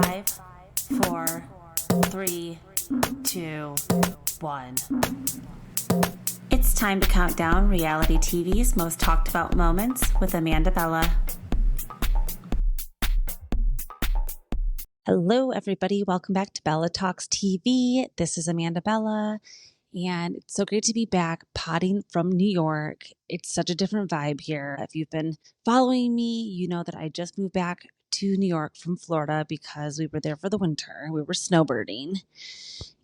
5, 4, 3, 2, 1. It's time to count down reality TV's most talked about moments with Amanda Bella. Hello, everybody. Welcome back to Bella Talks TV. This is Amanda Bella, and it's so great to be back potting from New York. It's such a different vibe here. If you've been following me, you know that I just moved back to New York from Florida because we were there for the winter. We were snowbirding.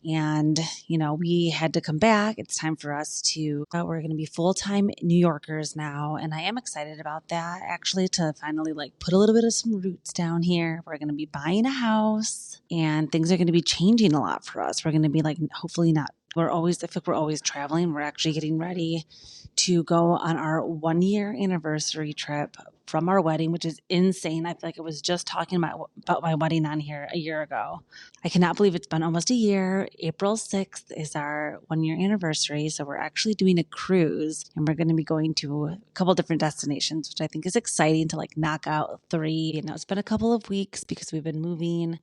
And, we had to come back. It's time for us we're going to be full-time New Yorkers now. And I am excited about that, actually, to finally put a little bit of some roots down here. We're going to be buying a house and things are going to be changing a lot for us. We're going to be hopefully not. I feel like we're always traveling. We're actually getting ready to go on our 1-year anniversary trip from our wedding, which is insane. I feel like I was just talking about my wedding on here a year ago. I cannot believe it's been almost a year. April 6th is our 1-year anniversary. So we're actually doing a cruise and we're going to be going to a couple different destinations, which I think is exciting to knock out 3. It's been a couple of weeks because we've been moving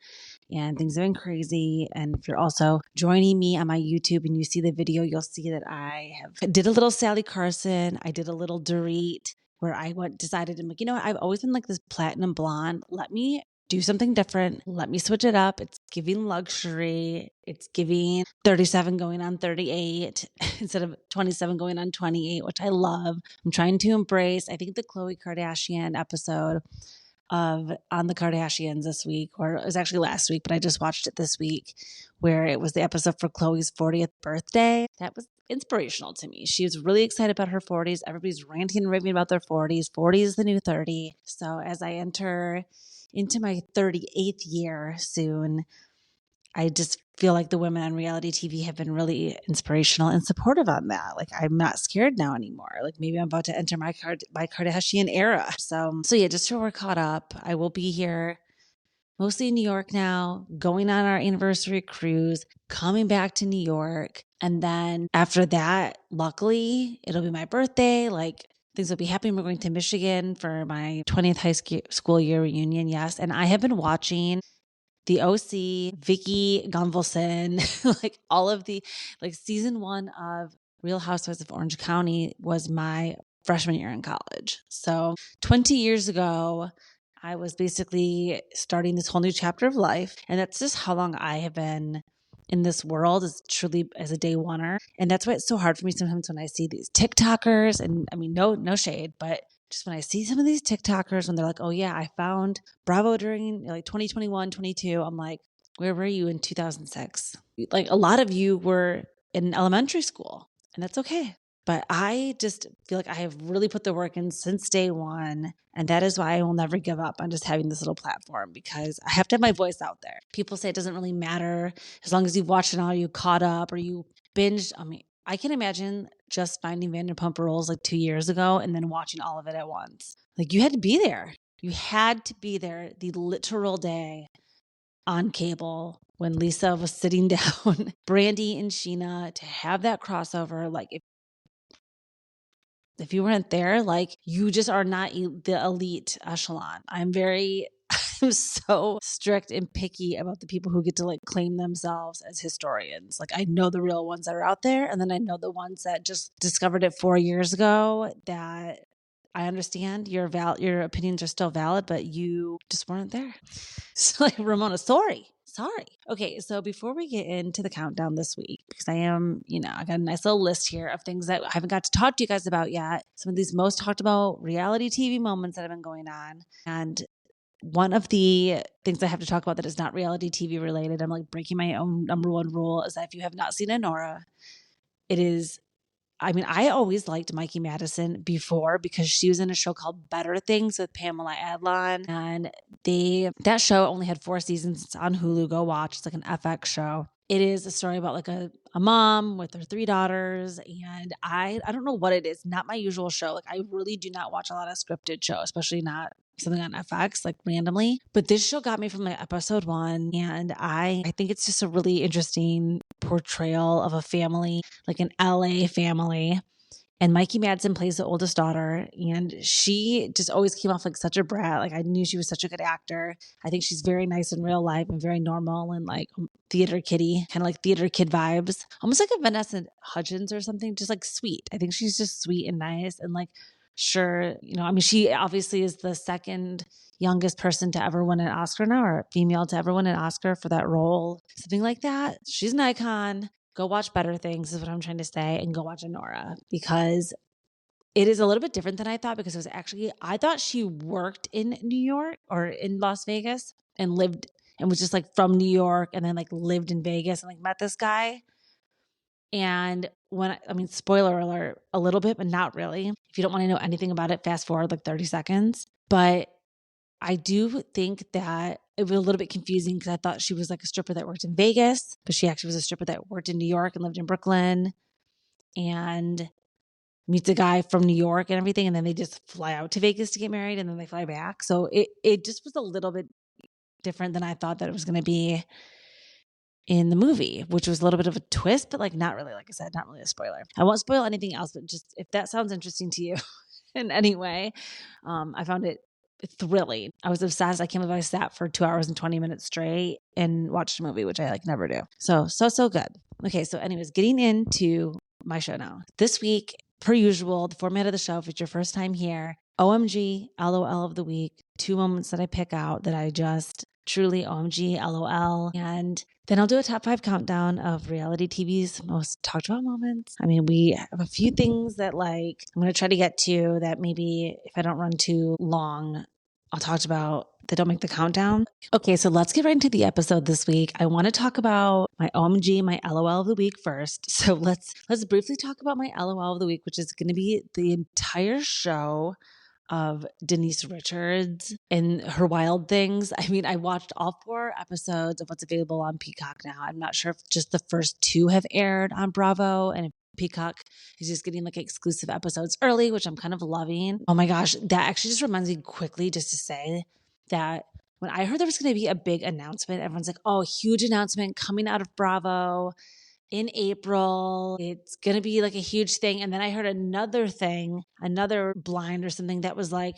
and things have been crazy. And if you're also joining me on my YouTube and you see the video, you'll see that I did a little Sally Carson. I did a little Dorit where I decided, I've always been this platinum blonde. Let me do something different. Let me switch it up. It's giving luxury. It's giving 37 going on 38 instead of 27 going on 28, which I love. I'm trying to embrace. I think the Khloe Kardashian episode on the Kardashians this week, or it was actually last week, but I just watched it this week, where it was the episode for Khloe's 40th birthday. That was inspirational to me. She was really excited about her 40s. Everybody's ranting and raving about their 40s. 40 is the new 30. So as I enter into my 38th year soon, I just feel like the women on reality TV have been really inspirational and supportive on that. I'm not scared now anymore. Maybe I'm about to enter my Kardashian era. So yeah, just so we're caught up, I will be here mostly in New York now, going on our anniversary cruise, coming back to New York. And then after that, luckily, it'll be my birthday. Things will be happening. We're going to Michigan for my 20th high school year reunion. Yes. And I have been watching the OC, Vicky Gunvalson, all of the, season 1 of Real Housewives of Orange County was my freshman year in college. So 20 years ago, I was basically starting this whole new chapter of life. And that's just how long I have been in this world, is truly as a day oneer. And that's why it's so hard for me sometimes when I see these TikTokers, and no shade, but just when I see some of these TikTokers when they're like, oh yeah, I found Bravo during 2021, 22. I'm like, where were you in 2006? A lot of you were in elementary school, and that's okay. But I just feel like I have really put the work in since day one. And that is why I will never give up on just having this little platform, because I have to have my voice out there. People say it doesn't really matter as long as you've watched it all, you caught up, or you binged. I can imagine just finding Vanderpump Rules 2 years ago and then watching all of it at once. You had to be there. You had to be there the literal day on cable when Lisa was sitting down, Brandy and Sheena, to have that crossover. If you weren't there, you just are not the elite echelon. I'm so strict and picky about the people who get to claim themselves as historians. I know the real ones that are out there, and then I know the ones that just discovered it 4 years ago. That I understand your opinions are still valid, but you just weren't there. So Ramona, sorry. Okay, so before we get into the countdown this week, because I am, I got a nice little list here of things that I haven't got to talk to you guys about yet. Some of these most talked about reality TV moments that have been going on. And one of the things I have to talk about that is not reality TV related, I'm breaking my own number one rule, is that if you have not seen Anora, it is, I always liked Mikey Madison before because she was in a show called Better Things with Pamela Adlon. And that show only had 4 seasons. It's on Hulu. Go watch. It's an FX show. It is a story about a mom with her 3 daughters. And I don't know what it is. Not my usual show. I really do not watch a lot of scripted shows, especially not something on FX randomly. But this show got me from episode 1. And I think it's just a really interesting portrayal of a family, an LA family. And Mikey Madsen plays the oldest daughter, and she just always came off like such a brat. Like I knew she was such a good actor. I think she's very nice in real life and very normal and like theater kitty, kind of like theater kid vibes. Almost like a Vanessa Hudgens or something, just like sweet. I think she's just sweet and nice and like, sure, I mean, she obviously is the second youngest person to ever win an Oscar now, or female to ever win an Oscar for that role, something like that. She's an icon. Go watch Better Things is what I'm trying to say, and go watch Anora, because it is a little bit different than I thought, because it was actually, I thought she worked in New York or in Las Vegas and lived and was just like from New York and then like lived in Vegas and like met this guy. And I mean, spoiler alert a little bit, but not really. If you don't want to know anything about it, fast forward like 30 seconds. But I do think that it was a little bit confusing because I thought she was like a stripper that worked in Vegas, but she actually was a stripper that worked in New York and lived in Brooklyn and meets a guy from New York and everything. And then they just fly out to Vegas to get married and then they fly back. So it just was a little bit different than I thought that it was going to be in the movie, which was a little bit of a twist, but like not really, like I said, not really a spoiler. I won't spoil anything else, but just if that sounds interesting to you in any way, I found it thrilling. I was obsessed. I can't believe I sat for 2 hours and 20 minutes straight and watched a movie, which I like never do. So good. Okay. So anyways, getting into my show now. This week, per usual, the format of the show, if it's your first time here, OMG, LOL of the week, 2 moments that I pick out that I just truly OMG, LOL. And then I'll do a top 5 countdown of reality TV's most talked about moments. I mean, we have a few things that like I'm going to try to get to that maybe if I don't run too long, I'll talk about that don't make the countdown. Okay, so let's get right into the episode this week. I want to talk about my OMG, my LOL of the week first. So let's briefly talk about my LOL of the week, which is going to be the entire show of Denise Richards and her wild things. I mean, I watched all 4 episodes of what's available on Peacock now. I'm not sure if just the first 2 have aired on Bravo and if Peacock is just getting like exclusive episodes early, which I'm kind of loving. Oh my gosh, that actually just reminds me quickly just to say that when I heard there was going to be a big announcement, everyone's like, oh, huge announcement coming out of Bravo in April. It's going to be like a huge thing. And then I heard another thing, another blind or something that was like,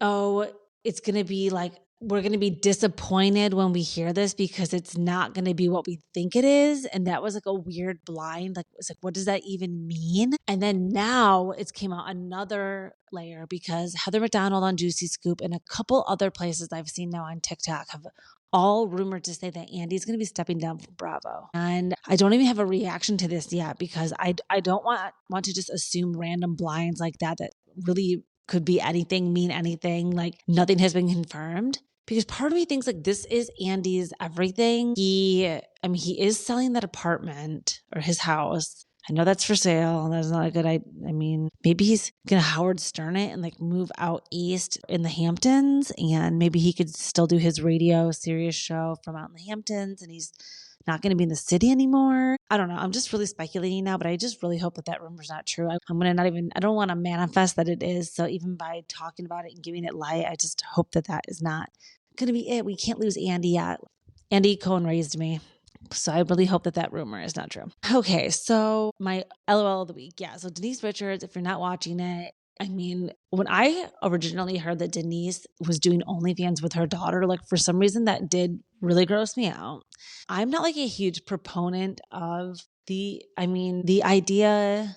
oh, it's going to be like, we're going to be disappointed when we hear this because it's not going to be what we think it is. And that was like a weird blind. Like, it's like, what does that even mean? And then now it's came out another layer because Heather McDonald on Juicy Scoop and a couple other places I've seen now on TikTok have all rumored to say that Andy's going to be stepping down from Bravo. And I don't even have a reaction to this yet because I don't want to just assume random blinds like that really could be anything, mean anything. Like nothing has been confirmed. Because part of me thinks like this is Andy's everything. He is selling that apartment or his house. I know that's for sale. That's not a good idea. I mean, maybe he's going to Howard Stern it and like move out east in the Hamptons, and maybe he could still do his radio Sirius show from out in the Hamptons, and he's not going to be in the city anymore. I don't know. I'm just really speculating now, but I just really hope that rumor's not true. I don't want to manifest that it is. So even by talking about it and giving it light, I just hope that is not going to be it. We can't lose Andy yet. Andy Cohen raised me. So I really hope that rumor is not true. Okay, so my LOL of the week. Yeah, so Denise Richards, if you're not watching it, I mean, when I originally heard that Denise was doing OnlyFans with her daughter, like for some reason that did really gross me out. I'm not like a huge proponent of the idea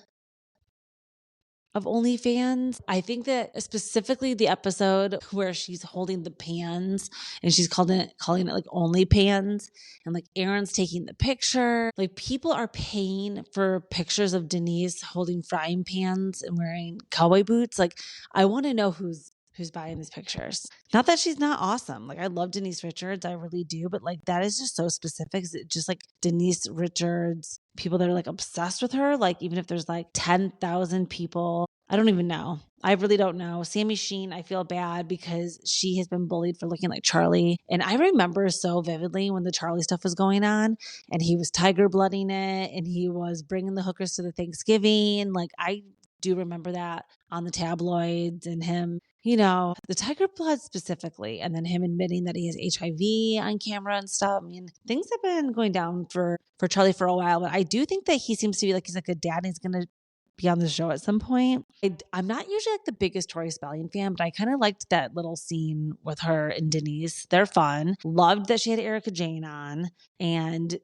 of OnlyFans. I think that specifically the episode where she's holding the pans and she's calling it like Only Pans, and like Aaron's taking the picture. Like people are paying for pictures of Denise holding frying pans and wearing cowboy boots. Like I want to know who's buying these pictures. Not that she's not awesome. Like I love Denise Richards. I really do. But like that is just so specific. It's just like Denise Richards, people that are like obsessed with her. Like even if there's like 10,000 people, I don't even know. I really don't know. Sammy Sheen, I feel bad because she has been bullied for looking like Charlie. And I remember so vividly when the Charlie stuff was going on and he was tiger blooding it and he was bringing the hookers to the Thanksgiving. Like I do remember that on the tabloids and him, the tiger blood specifically, and then him admitting that he has HIV on camera and stuff. I mean, things have been going down for Charlie for a while, but I do think that he seems to be like he's a good dad and he's going to be on the show at some point. I'm not usually like the biggest Tori Spelling fan, but I kind of liked that little scene with her and Denise. They're fun. Loved that she had Erica Jane on and,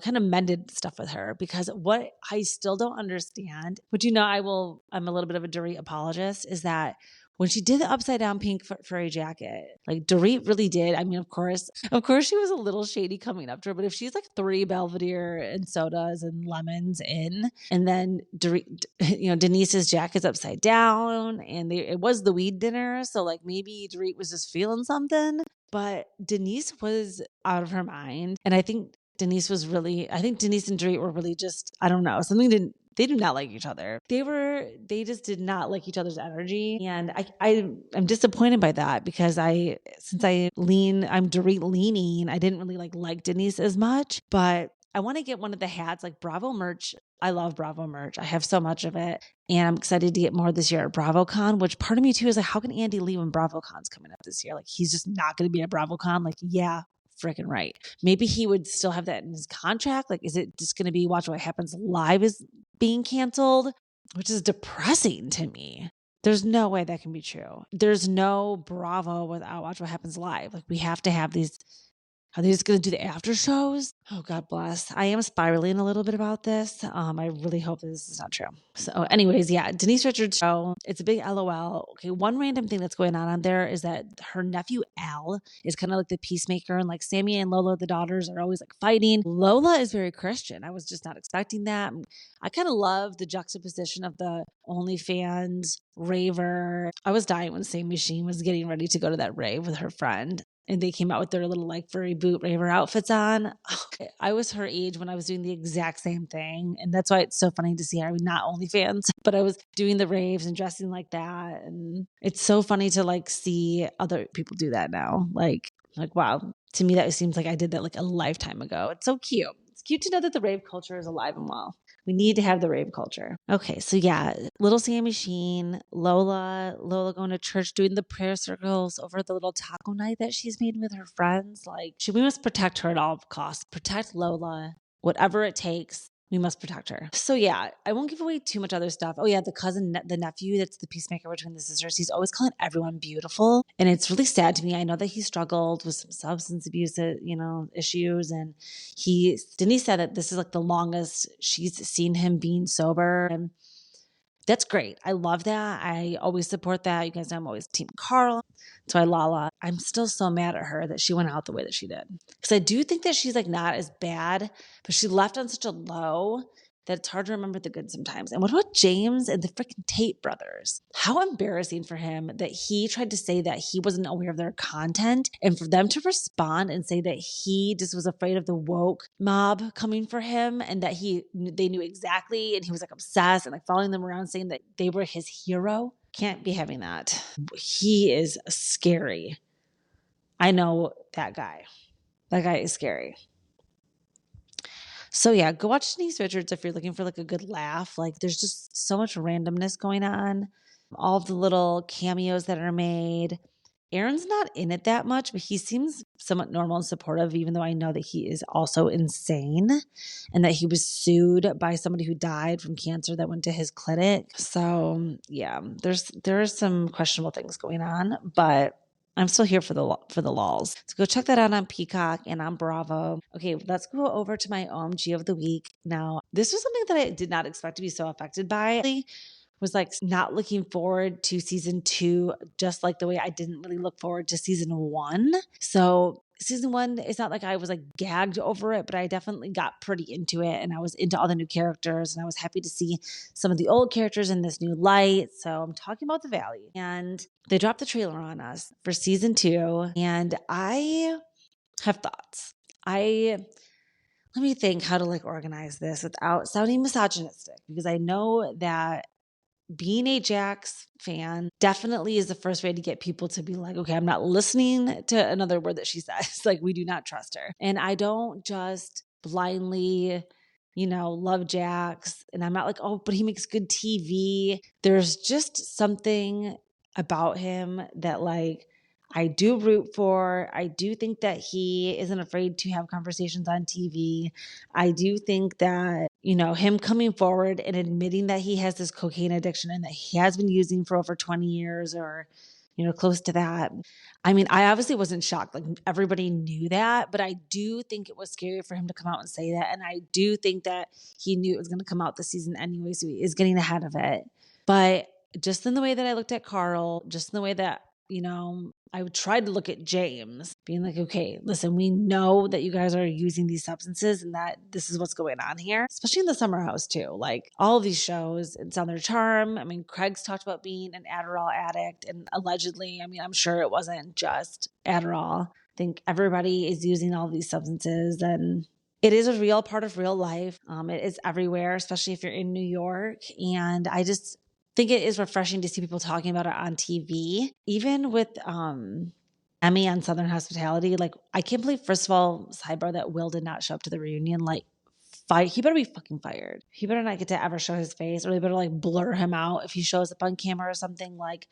kind of mended stuff with her, because what I still don't understand, but I'm a little bit of a Dorit apologist, is that when she did the upside down pink furry jacket, like Dorit really did. I mean, of course, she was a little shady coming up to her, but if she's like 3 Belvedere and sodas and lemons in, and then Dorit, Denise's jacket's upside down, and it was the weed dinner, so like maybe Dorit was just feeling something, but Denise was out of her mind, and I think Denise and Dorit were really just, I don't know, they do not like each other. They just did not like each other's energy. And I'm disappointed by that, because I'm Dorit leaning, I didn't really like Denise as much, but I want to get one of the hats, like Bravo merch. I love Bravo merch. I have so much of it. And I'm excited to get more this year at BravoCon, which part of me too is like, how can Andy leave when BravoCon's coming up this year? Like, he's just not going to be at BravoCon. Like, yeah, freaking right. Maybe he would still have that in his contract. Like, is it just going to be Watch What Happens Live is being canceled, which is depressing to me. There's no way that can be true. There's no Bravo without Watch What Happens Live. Like, we have to have these. Are they just going to do the after shows? Oh, God bless. I am spiraling a little bit about this. I really hope that this is not true. So anyways, yeah, Denise Richards show. It's a big LOL. Okay, one random thing that's going on there is that her nephew Al is kind of like the peacemaker, and like Sammy and Lola, the daughters, are always like fighting. Lola is very Christian. I was just not expecting that. I kind of love the juxtaposition of the OnlyFans raver. I was dying when Sammy Sheen was getting ready to go to that rave with her friend, and they came out with their little like furry boot raver outfits on. I was her age when I was doing the exact same thing. And that's why it's so funny to see her. I mean, not OnlyFans, but I was doing the raves and dressing like that. And it's so funny to like see other people do that now. Like, wow, to me, that seems like I did that like a lifetime ago. It's so cute. It's cute to know that the rave culture is alive and well. We need to have the rave culture. Okay, so yeah, little Sammy Sheen, Lola going to church, doing the prayer circles over the little taco night that she's made with her friends. Like, we must protect her at all costs. Protect Lola, whatever it takes. We must protect her. So yeah, I won't give away too much other stuff. Oh yeah, the nephew that's the peacemaker between the sisters, he's always calling everyone beautiful. And it's really sad to me. I know that he struggled with some substance abuse, issues. And Denise said that this is like the longest she's seen him being sober. And that's great. I love that. I always support that. You guys know I'm always Team Carl. So Lala, I'm still so mad at her that she went out the way that she did. Because I do think that she's like not as bad, but she left on such a low that it's hard to remember the good sometimes. And what about James and the freaking Tate brothers? How embarrassing for him that he tried to say that he wasn't aware of their content, and for them to respond and say that he just was afraid of the woke mob coming for him, and that they knew exactly, and he was like obsessed and like following them around saying that they were his hero. Can't be having that. He is scary. I know that guy. That guy is scary. So yeah, go watch Denise Richards if you're looking for like a good laugh. Like, there's just so much randomness going on. All of the little cameos that are made. Aaron's not in it that much, but he seems somewhat normal and supportive, even though I know that he is also insane and that he was sued by somebody who died from cancer that went to his clinic. So yeah, there are some questionable things going on, but I'm still here for the lols. So go check that out on Peacock and on Bravo. Okay, let's go over to my OMG of the week. Now, this was something that I did not expect to be so affected by. Was like not looking forward to season 2, just like the way I didn't really look forward to season 1. So season 1, it's not like I was like gagged over it, but I definitely got pretty into it, and I was into all the new characters, and I was happy to see some of the old characters in this new light. So I'm talking about The Valley, and they dropped the trailer on us for season 2, and I have thoughts. Let me think how to like organize this without sounding misogynistic, because I know that being a Jax fan definitely is the first way to get people to be like, okay, I'm not listening to another word that she says. Like, we do not trust her. And I don't just blindly, love Jax. And I'm not like, oh, but he makes good TV. There's just something about him that like, I do root for. I do think that he isn't afraid to have conversations on TV. I do think that, him coming forward and admitting that he has this cocaine addiction and that he has been using for over 20 years or, close to that. I mean, I obviously wasn't shocked. Like everybody knew that, but I do think it was scary for him to come out and say that. And I do think that he knew it was going to come out this season anyway. So he is getting ahead of it. But just in the way that I looked at Carl, just in the way that, I would try to look at James being like, okay, listen, we know that you guys are using these substances and that this is what's going on here, especially in the summer house too. Like all of these shows, it's on their charm. I mean, Craig's talked about being an Adderall addict and allegedly, I'm sure it wasn't just Adderall. I think everybody is using all these substances and it is a real part of real life. It is everywhere, especially if you're in New York. And I just think it is refreshing to see people talking about it on TV, even with Emmy on Southern Hospitality. Like, I can't believe, first of all, sidebar, that Will did not show up to the reunion. Like, he better be fucking fired. He better not get to ever show his face, or they better like blur him out if he shows up on camera or something. Like,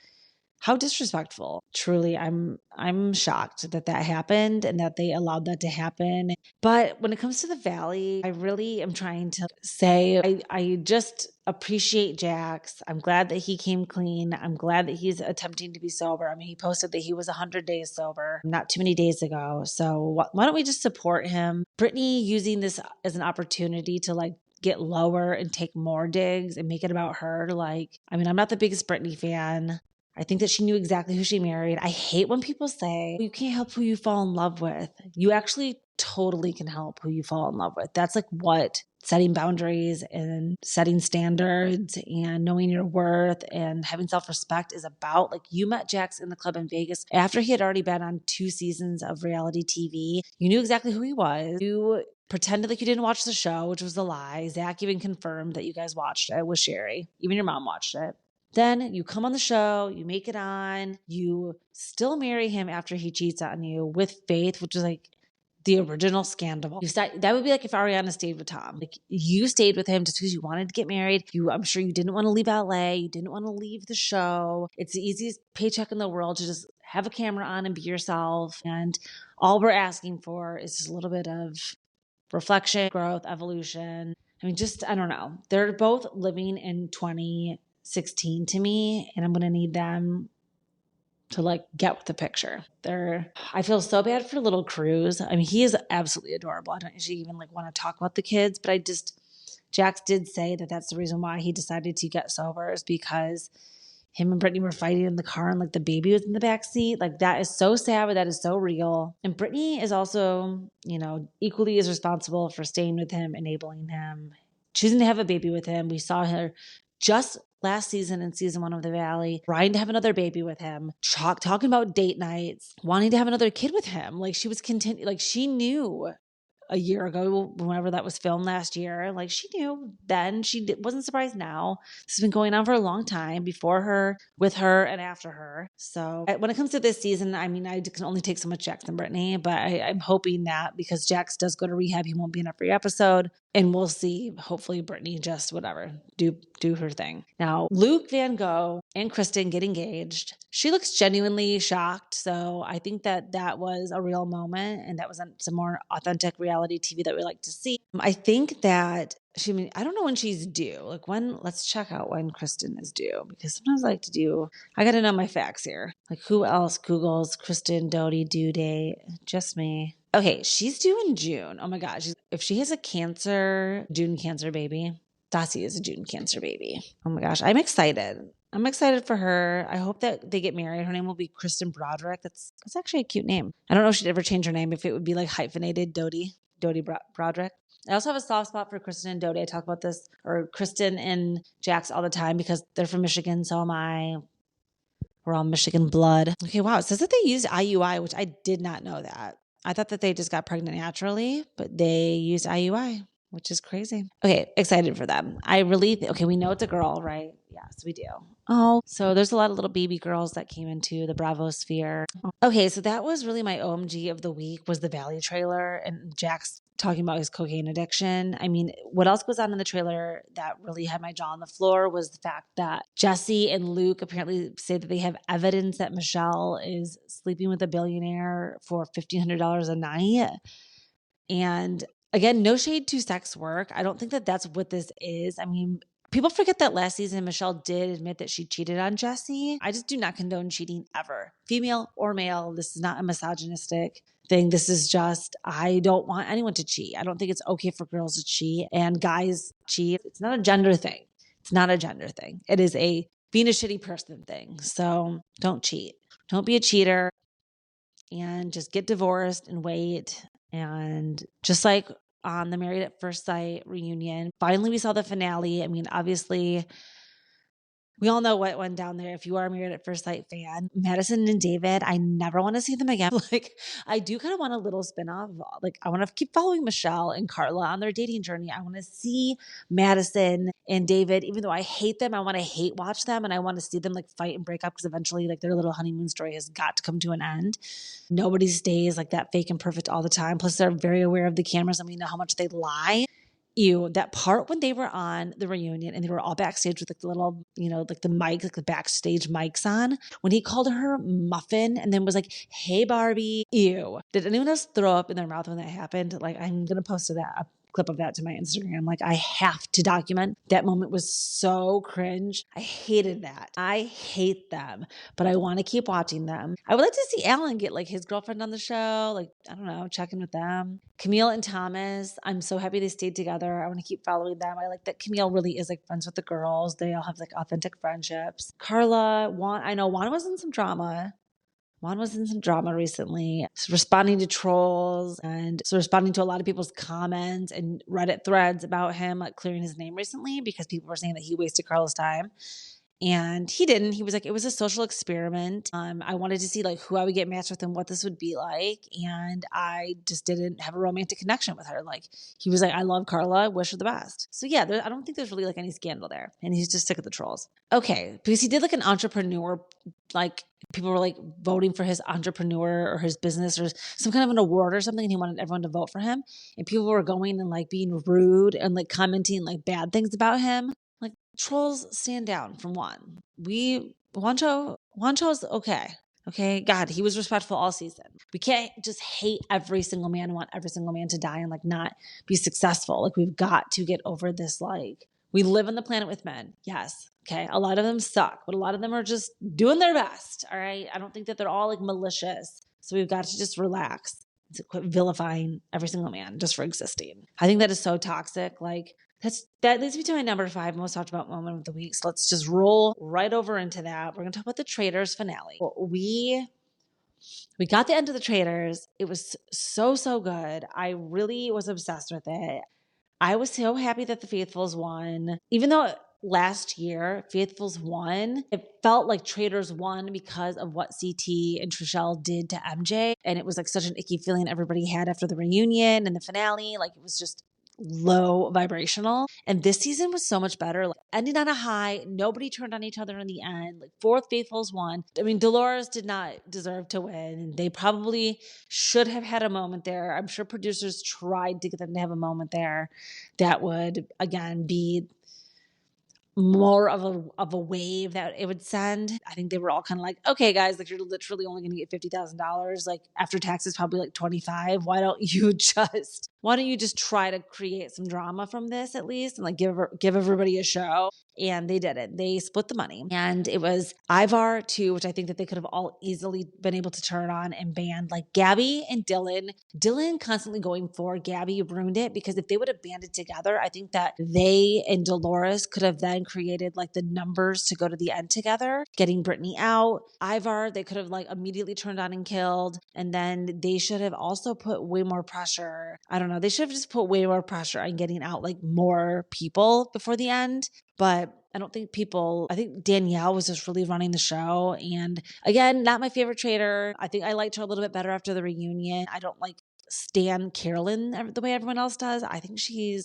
how disrespectful. Truly, I'm shocked that happened and that they allowed that to happen. But when it comes to the Valley, I really am trying to say I just appreciate Jax. I'm glad that he came clean. I'm glad that he's attempting to be sober. He posted that he was 100 days sober not too many days ago. So why don't we just support him? Brittany using this as an opportunity to like get lower and take more digs and make it about her. Like, I'm not the biggest Brittany fan. I think that she knew exactly who she married. I hate when people say, you can't help who you fall in love with. You actually totally can help who you fall in love with. That's like what setting boundaries and setting standards and knowing your worth and having self-respect is about. Like, you met Jax in the club in Vegas after he had already been on 2 seasons of reality TV. You knew exactly who he was. You pretended like you didn't watch the show, which was a lie. Zach even confirmed that you guys watched it with Sherry. Even your mom watched it. Then you come on the show, you make it on, you still marry him after he cheats on you with Faith, which is like the original scandal. That would be like if Ariana stayed with Tom. Like, you stayed with him just because you wanted to get married. I'm sure you didn't want to leave LA. You didn't want to leave the show. It's the easiest paycheck in the world to just have a camera on and be yourself. And all we're asking for is just a little bit of reflection, growth, evolution. I don't know. They're both living in 2016 to me, and I'm going to need them to like get with the picture. I feel so bad for little Cruz. He is absolutely adorable. I don't usually even like want to talk about the kids, but Jax did say that that's the reason why he decided to get sober, is because him and Brittany were fighting in the car and like the baby was in the back seat. Like, that is so sad, but that is so real. And Brittany is also, equally as responsible for staying with him, enabling him, choosing to have a baby with him. We saw her just last season in season 1 of The Valley, trying to have another baby with him, talking about date nights, wanting to have another kid with him. Like, she was she knew a year ago, whenever that was filmed last year, like she knew then. She wasn't surprised now. This has been going on for a long time, before her, with her, and after her. So when it comes to this season, I can only take so much Jax and Brittany, but I'm hoping that because Jax does go to rehab, he won't be in every episode, and we'll see, hopefully, Brittany just whatever, do her thing. Now, Luke, Van Gogh, and Kristen get engaged. She looks genuinely shocked, so I think that was a real moment, and that was some more authentic reality TV that we like to see. I think that I don't know when she's due. Like, let's check out when Kristen is due, because sometimes I got to know my facts here. Like, who else Googles Kristen Doty due date? Just me. Okay, she's due in June. Oh my gosh. If she has a June cancer baby, Dossie is a June cancer baby. Oh my gosh. I'm excited. I'm excited for her. I hope that they get married. Her name will be Kristen Broderick. That's actually a cute name. I don't know if she'd ever change her name, if it would be like hyphenated Doty Broderick. I also have a soft spot for Kristen and Doty. I talk about this, or Kristen and Jax, all the time because they're from Michigan. So am I. We're all Michigan blood. Okay, wow. It says that they use IUI, which I did not know that. I thought that they just got pregnant naturally, but they use IUI, which is crazy. Okay, excited for them. We know it's a girl, right? Yes, we do. Oh, so there's a lot of little baby girls that came into the Bravo sphere. Okay, so that was really my OMG of the week, was the Valley trailer and Jax talking about his cocaine addiction. I mean, what else goes on in the trailer that really had my jaw on the floor was the fact that Jesse and Luke apparently say that they have evidence that Michelle is sleeping with a billionaire for $1,500 a night. And again, no shade to sex work. I don't think that that's what this is. I mean, people forget that last season, Michelle did admit that she cheated on Jesse. I just do not condone cheating ever, female or male. This is not a misogynistic thing. This is just, I don't want anyone to cheat. I don't think it's okay for girls to cheat and guys cheat. It's not a gender thing. It's not a gender thing. It is a being a shitty person thing. So don't cheat. Don't be a cheater and just get divorced and wait. And just like on the Married at First Sight reunion, finally we saw the finale. I mean, obviously, we all know what went down there. If you are a Married at First Sight fan, Madison and David, I never want to see them again. Like, I do kind of want a little spinoff. Like, I want to keep following Michelle and Carla on their dating journey. I want to see Madison and David, even though I hate them, I want to hate watch them, and I want to see them like fight and break up because eventually, like, their little honeymoon story has got to come to an end. Nobody stays like that fake and perfect all the time. Plus, they're very aware of the cameras, and we know how much they lie. Ew, that part when they were on the reunion and they were all backstage with like the little, like the mic, like the backstage mics on, when he called her muffin and then was like, hey, Barbie. Ew. Did anyone else throw up in their mouth when that happened? Like, I'm going to post a clip of that to my Instagram. Like, I have to document. That moment was so cringe. I hated that. I hate them, but I want to keep watching them. I would like to see Alan get like his girlfriend on the show. Like, I don't know, check in with them. Camille and Thomas, I'm so happy they stayed together. I want to keep following them. I like that Camille really is like friends with the girls. They all have like authentic friendships. Carla, I know Juan was in some drama. Juan was in some drama recently, responding to trolls and so responding to a lot of people's comments and Reddit threads about him like clearing his name recently because people were saying that he wasted Carla's time. And he didn't. He was like, it was a social experiment. I wanted to see like who I would get matched with and what this would be like. And I just didn't have a romantic connection with her. Like, he was like, I love Carla. Wish her the best. So yeah, I don't think there's really like any scandal there. And he's just sick of the trolls. Okay. Because he did like an entrepreneur, like people were like voting for his entrepreneur or his business or some kind of an award or something. And he wanted everyone to vote for him. And people were going and like being rude and like commenting like bad things about him. Like, trolls stand down from Juan. Juancho's okay. Okay. God, he was respectful all season. We can't just hate every single man and want every single man to die and like not be successful. Like, we've got to get over this. Like, we live on the planet with men. Yes. Okay. A lot of them suck, but a lot of them are just doing their best. All right. I don't think that they're all like malicious. So we've got to just relax to quit vilifying every single man just for existing. I think that is so toxic. Like, that leads me to my number 5 most talked about moment of the week. So let's just roll right over into that. We're going to talk about the Traitors finale. We got the end of the Traitors. It was so good. I really was obsessed with it. I was so happy that the Faithfuls won. Even though last year Faithfuls won, it felt like Traitors won because of what CT and Trishelle did to MJ. And it was like such an icky feeling everybody had after the reunion and the finale. Like, it was just low vibrational. And this season was so much better. Like, ending on a high, nobody turned on each other in the end. Like, fourth Faithfuls won. I mean, Dolores did not deserve to win. They probably should have had a moment there. I'm sure producers tried to get them to have a moment there that would again be more of a wave that it would send. I think they were all kind of like, okay, guys, like, you're literally only going to get $50,000. Like, after taxes, probably like 25. Why don't you just try to create some drama from this at least and like give everybody a show? And they did it. They split the money. And it was Ivar too, which I think that they could have all easily been able to turn on and ban. Like, Gabby and Dylan constantly going for Gabby ruined it, because if they would have banded together, I think that they and Dolores could have then created like the numbers to go to the end together, getting Brittany out. Ivar, they could have like immediately turned on and killed. And then they should have also put way more pressure. I don't know. They should have just put way more pressure on getting out like more people before the end. But I think Danielle was just really running the show. And again, not my favorite traitor. I think I liked her a little bit better after the reunion. I don't like stan Carolyn the way everyone else does. I think she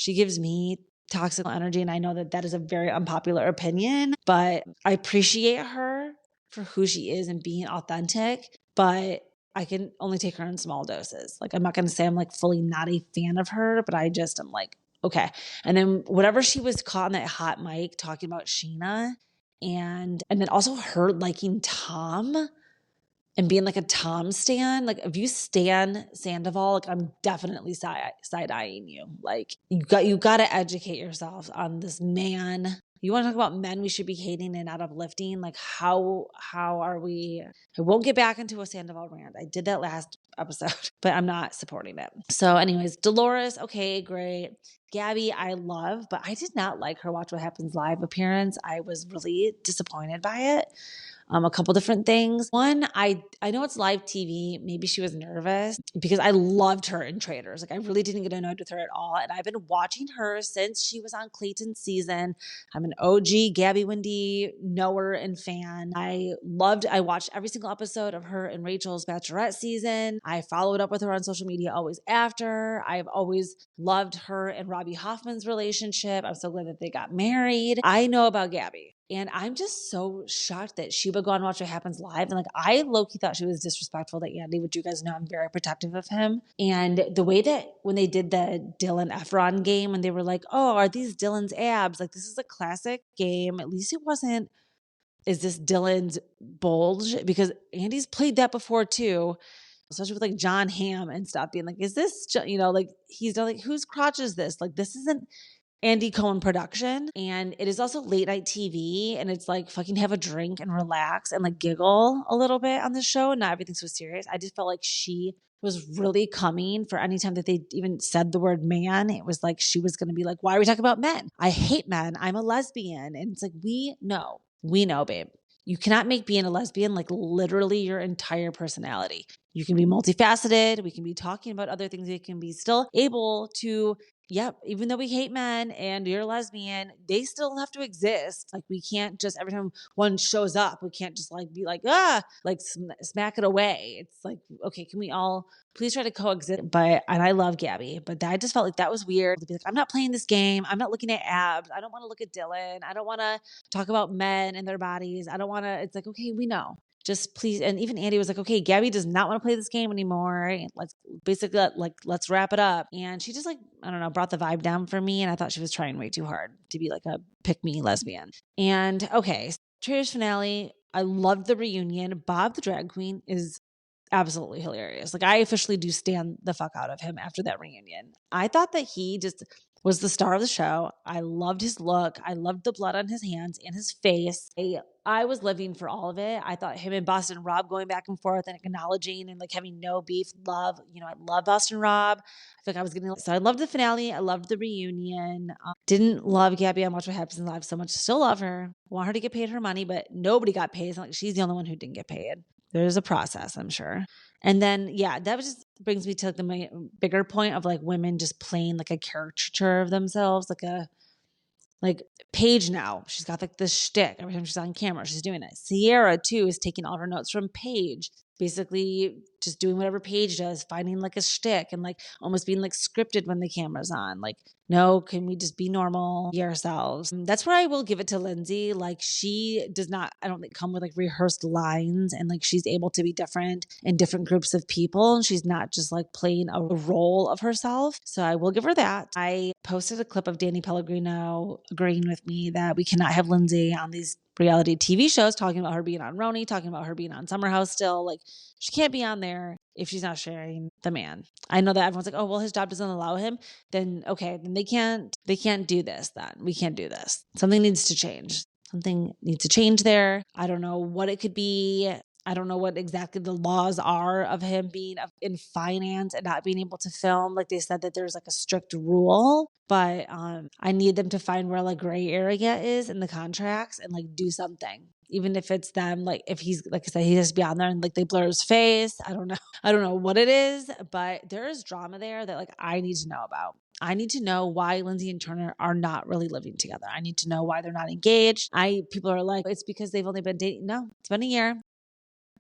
gives me toxic energy. And I know that is a very unpopular opinion, but I appreciate her for who she is and being authentic. But I can only take her in small doses. Like, I'm not going to say I'm like fully not a fan of her, but I just am like, okay. And then whatever she was caught on that hot mic talking about Sheena and then also her liking Tom and being like a Tom stan. Like, if you stan Sandoval, like, I'm definitely side-eyeing you. Like, you got to educate yourself on this man. You want to talk about men we should be hating and not uplifting? Like, how are we? I won't get back into a Sandoval rant. I did that last episode, but I'm not supporting it. So anyways, Dolores, okay, great. Gabby, I love, but I did not like her Watch What Happens Live appearance. I was really disappointed by it. A couple different things. One, I know it's live TV. Maybe she was nervous because I loved her in Traitors. Like, I really didn't get annoyed with her at all. And I've been watching her since she was on Clayton's season. I'm an OG Gabby Wendy knower and fan. I watched every single episode of her and Rachel's Bachelorette season. I followed up with her on social media always after. I've always loved her and Robbie Hoffman's relationship. I'm so glad that they got married. I know about Gabby. And I'm just so shocked that she would go on Watch What Happens Live. And like, I low-key thought she was disrespectful to Andy, which you guys know I'm very protective of him. And the way that when they did the Dylan Efron game, and they were like, oh, are these Dylan's abs? Like, this is a classic game. At least it wasn't, is this Dylan's bulge? Because Andy's played that before too. Especially with like John Hamm and stuff being like, is this, like, he's like, whose crotch is this? Like, this isn't Andy Cohen production. And it is also late night TV. And it's like, fucking have a drink and relax and like giggle a little bit on the show. Not everything's so serious. I just felt like she was really coming for any time that they even said the word man. It was like, she was going to be like, why are we talking about men? I hate men. I'm a lesbian. And it's like, we know, babe. You cannot make being a lesbian like literally your entire personality. You can be multifaceted. We can be talking about other things. We can be still able to, even though we hate men and you're a lesbian, they still have to exist. Like, we can't just, every time one shows up, we can't just like be like, smack it away. It's like, okay, can we all please try to coexist? And I love Gabby, but I just felt like that was weird to be like, I'm not playing this game. I'm not looking at abs. I don't want to look at Dylan. I don't want to talk about men and their bodies. I don't want to, it's like, okay, we know. Just please. And even Andy was like, okay, Gabby does not want to play this game anymore. Let's wrap it up. And she just like, I don't know, brought the vibe down for me. And I thought she was trying way too hard to be like a pick me lesbian. And okay, Traitors finale. I loved the reunion. Bob the drag queen is absolutely hilarious. Like, I officially do stand the fuck out of him after that reunion. I thought that he just was the star of the show. I loved his look. I loved the blood on his hands and his face. I was living for all of it. I thought him and Boston Rob going back and forth and acknowledging and like having no beef, love. I love Boston Rob. I feel like I was getting, so I loved the finale. I loved the reunion. Didn't love Gabby on Watch What Happens Live so much. Still love her. Want her to get paid her money, but nobody got paid. It's not like she's the only one who didn't get paid. There's a process, I'm sure. And then, that just brings me to like the bigger point of like women just playing like a caricature of themselves, like Paige now. She's got like this shtick. Every time she's on camera, she's doing it. Sierra too is taking all of her notes from Paige, basically just doing whatever Paige does, finding like a shtick and like almost being like scripted when the camera's on. Like, no, can we just be normal, be ourselves? And that's where I will give it to Lindsay. Like, she does not, I don't think, come with like rehearsed lines, and like she's able to be different in different groups of people. And she's not just like playing a role of herself. So I will give her that. I posted a clip of Danny Pellegrino agreeing with me that we cannot have Lindsay on these reality TV shows, talking about her being on RHOC, talking about her being on Summer House still. Like, she can't be on there if she's not sharing the man. I know that everyone's like, oh, well, his job doesn't allow him. Then okay, then they can't do this then. We can't do this. Something needs to change. Something needs to change there. I don't know what it could be. I don't know what exactly the laws are of him being in finance and not being able to film. Like, they said that there's like a strict rule, but I need them to find where like gray area is in the contracts and like do something. Even if it's them, like if he's, like I said, he has to be on there and like they blur his face. I don't know. I don't know what it is, but there is drama there that like I need to know about. I need to know why Lindsay and Turner are not really living together. I need to know why they're not engaged. People are like, it's because they've only been dating. No, it's been a year.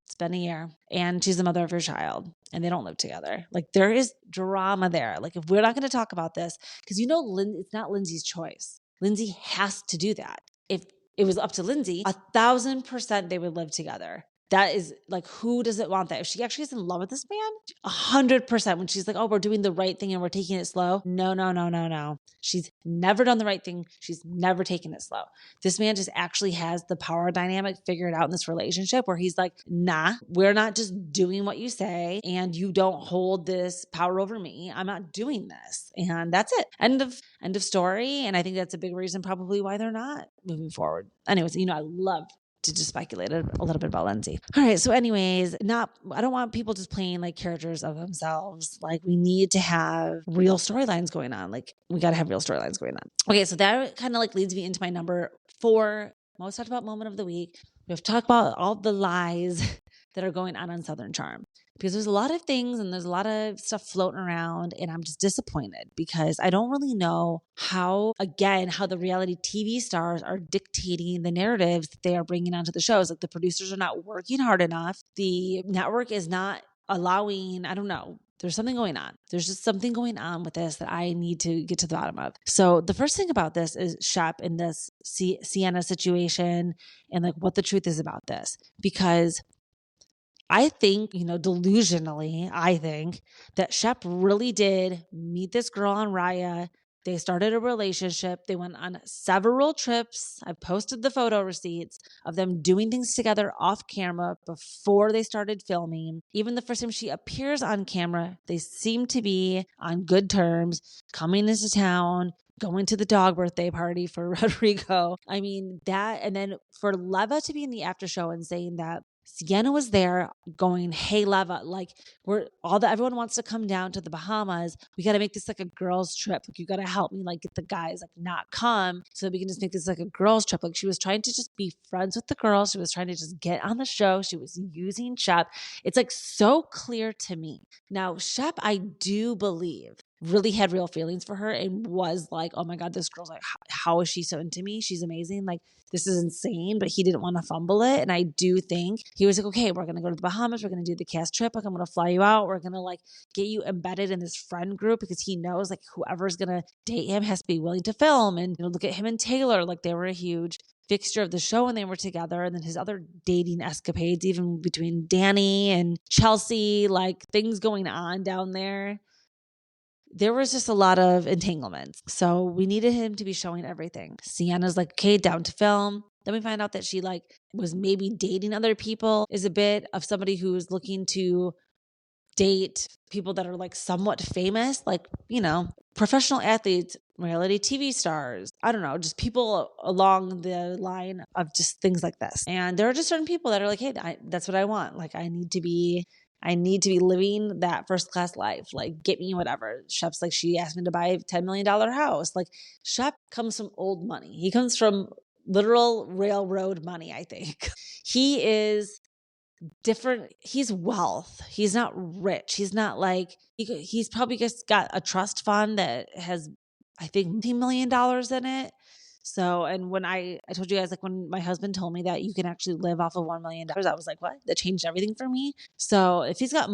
It's been a year, and she's the mother of her child, and they don't live together. Like, there is drama there. Like, if we're not going to talk about this, because it's not Lindsay's choice. Lindsay has to do that. If it was up to Lindsay, 1,000% they would live together. That is like, who doesn't want that? If she actually is in love with this man, 100%, when she's like, oh, we're doing the right thing and we're taking it slow. No, no, no, no, no. She's never done the right thing. She's never taken it slow. This man just actually has the power dynamic figured out in this relationship where he's like, nah, we're not just doing what you say and you don't hold this power over me. I'm not doing this. And that's it. End of story. And I think that's a big reason probably why they're not moving forward. Anyways, I love to just speculate a little bit about Lindsay. All right. So anyways, I don't want people just playing like characters of themselves. Like, we need to have real storylines going on. Like, we got to have real storylines going on. Okay. So that kind of like leads me into my number 4 most talked about moment of the week. We have to talk about all the lies that are going on Southern Charm, because there's a lot of things and there's a lot of stuff floating around, and I'm just disappointed because I don't really know how the reality TV stars are dictating the narratives that they are bringing onto the shows. Like, the producers are not working hard enough. The network is not allowing, I don't know. There's something going on. There's just something going on with this that I need to get to the bottom of. So the first thing about this is Shep in this Sienna situation and like what the truth is about this, because I think, delusionally, I think that Shep really did meet this girl on Raya. They started a relationship. They went on several trips. I've posted the photo receipts of them doing things together off camera before they started filming. Even the first time she appears on camera, they seem to be on good terms, coming into town, going to the dog birthday party for Rodrigo. I mean, that, and then for Leva to be in the after show and saying that Sienna was there going, hey, Leva, like, everyone wants to come down to the Bahamas. We got to make this like a girls trip. Like, you got to help me, like, get the guys, like, not come so that we can just make this like a girls trip. Like, she was trying to just be friends with the girls. She was trying to just get on the show. She was using Shep. It's like so clear to me. Now, Shep, I do believe, really had real feelings for her and was like, oh my God, this girl's like, how is she so into me? She's amazing. Like, this is insane, but he didn't want to fumble it. And I do think he was like, okay, we're going to go to the Bahamas. We're going to do the cast trip. Like, I'm going to fly you out. We're going to like get you embedded in this friend group, because he knows like whoever's going to date him has to be willing to film. And look at him and Taylor. Like, they were a huge fixture of the show when they were together. And then his other dating escapades, even between Danny and Chelsea, like things going on down there. There was just a lot of entanglements. So we needed him to be showing everything. Sienna's like, okay, down to film. Then we find out that she like was maybe dating other people, is a bit of somebody who's looking to date people that are like somewhat famous, like, professional athletes, reality TV stars. I don't know, just people along the line of just things like this. And there are just certain people that are like, hey, that's what I want. Like, I need to be living that first class life. Like, get me whatever. Shep's like, she asked me to buy a $10 million house. Like, Shep comes from old money. He comes from literal railroad money, I think. He is different. He's wealth. He's not rich. He's not like, he's probably just got a trust fund that has, I think, $10 million in it. So, and when I told you guys, like, when my husband told me that you can actually live off of $1 million, I was like, what? That changed everything for me. So if he's got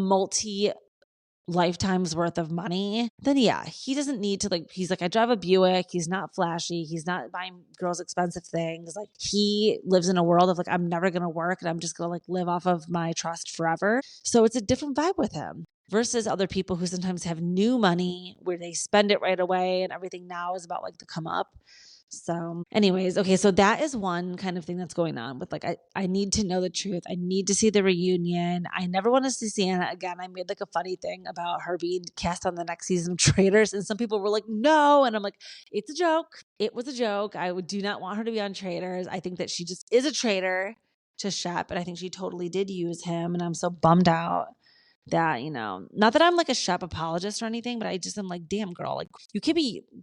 lifetimes worth of money, then yeah, he doesn't need to, like, he's like, I drive a Buick. He's not flashy. He's not buying girls expensive things. Like, he lives in a world of like, I'm never going to work and I'm just going to like live off of my trust forever. So it's a different vibe with him versus other people who sometimes have new money where they spend it right away and everything now is about like the come up. So anyways, okay, so that is one kind of thing that's going on with like, I need to know the truth. I need to see the reunion. I never want to see Sienna again. I made like a funny thing about her being cast on the next season of Traitors, and some people were like, no. And I'm like, it's a joke. It was a joke. I do not want her to be on Traitors. I think that she just is a traitor to Shep, and I think she totally did use him, and I'm so bummed out that, not that I'm like a Shep apologist or anything, but I just am like, damn girl, like,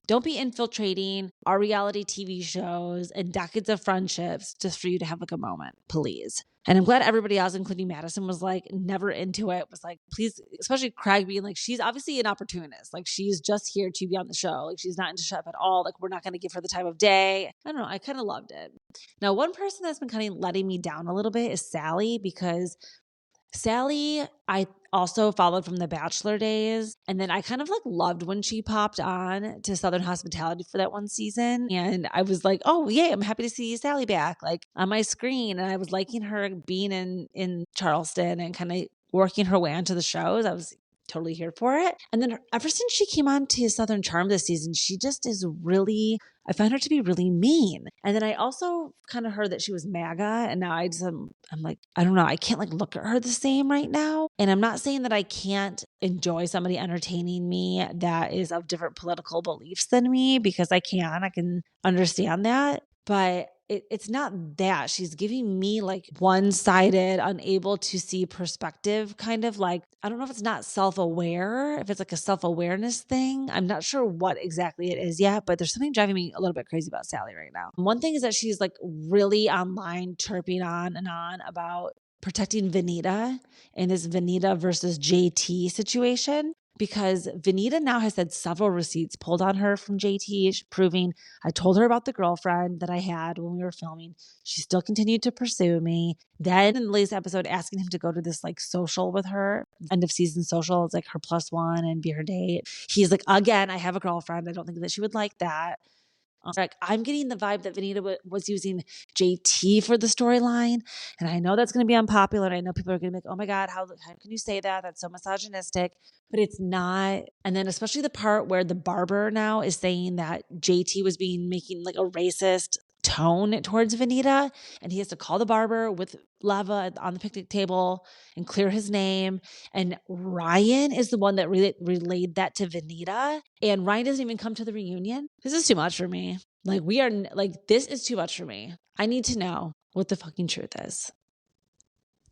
don't be infiltrating our reality TV shows and decades of friendships just for you to have like a moment, please. And I'm glad everybody else, including Madison, was like never into it, was like, please, especially Craig being like, she's obviously an opportunist. Like, she's just here to be on the show. Like, she's not into Shep at all. Like, we're not going to give her the time of day. I don't know. I kind of loved it. Now, one person that's been kind of letting me down a little bit is Sally, because Sally, also followed from the Bachelor days. And then I kind of like loved when she popped on to Southern Hospitality for that one season. And I was like, oh, yay, I'm happy to see Sally back like on my screen. And I was liking her being in Charleston and kind of working her way onto the shows. I was totally here for it. And then ever since she came on to Southern Charm this season, she just is really, I find her to be really mean. And then I also kind of heard that she was MAGA. And now I'm like, I don't know. I can't like look at her the same right now. And I'm not saying that I can't enjoy somebody entertaining me that is of different political beliefs than me, because I can understand that. But it's not that. She's giving me like one-sided, unable to see perspective, kind of like, I don't know if it's not self-aware, if it's like a self-awareness thing. I'm not sure what exactly it is yet, but there's something driving me a little bit crazy about Sally right now. One thing is that she's like really online chirping on and on about protecting Vanita in this Vanita versus JT situation. Because Vanita now has had several receipts pulled on her from JT, proving I told her about the girlfriend that I had when we were filming. She still continued to pursue me. Then in the latest episode, asking him to go to this like social with her, end of season social. It's like her +1 and be her date. He's like, again, I have a girlfriend. I don't think that she would like that. Like, I'm getting the vibe that Vanita was using JT for the storyline. And I know that's going to be unpopular. And I know people are going to be like, oh my God, how can you say that? That's so misogynistic. But it's not. And then especially the part where the barber now is saying that JT was making like a racist tone towards Vanita, and he has to call the barber with lava on the picnic table and clear his name. And Ryan is the one that relayed that to Vanita, and Ryan doesn't even come to the reunion. This is too much for me. Like, this is too much for me. I need to know what the fucking truth is.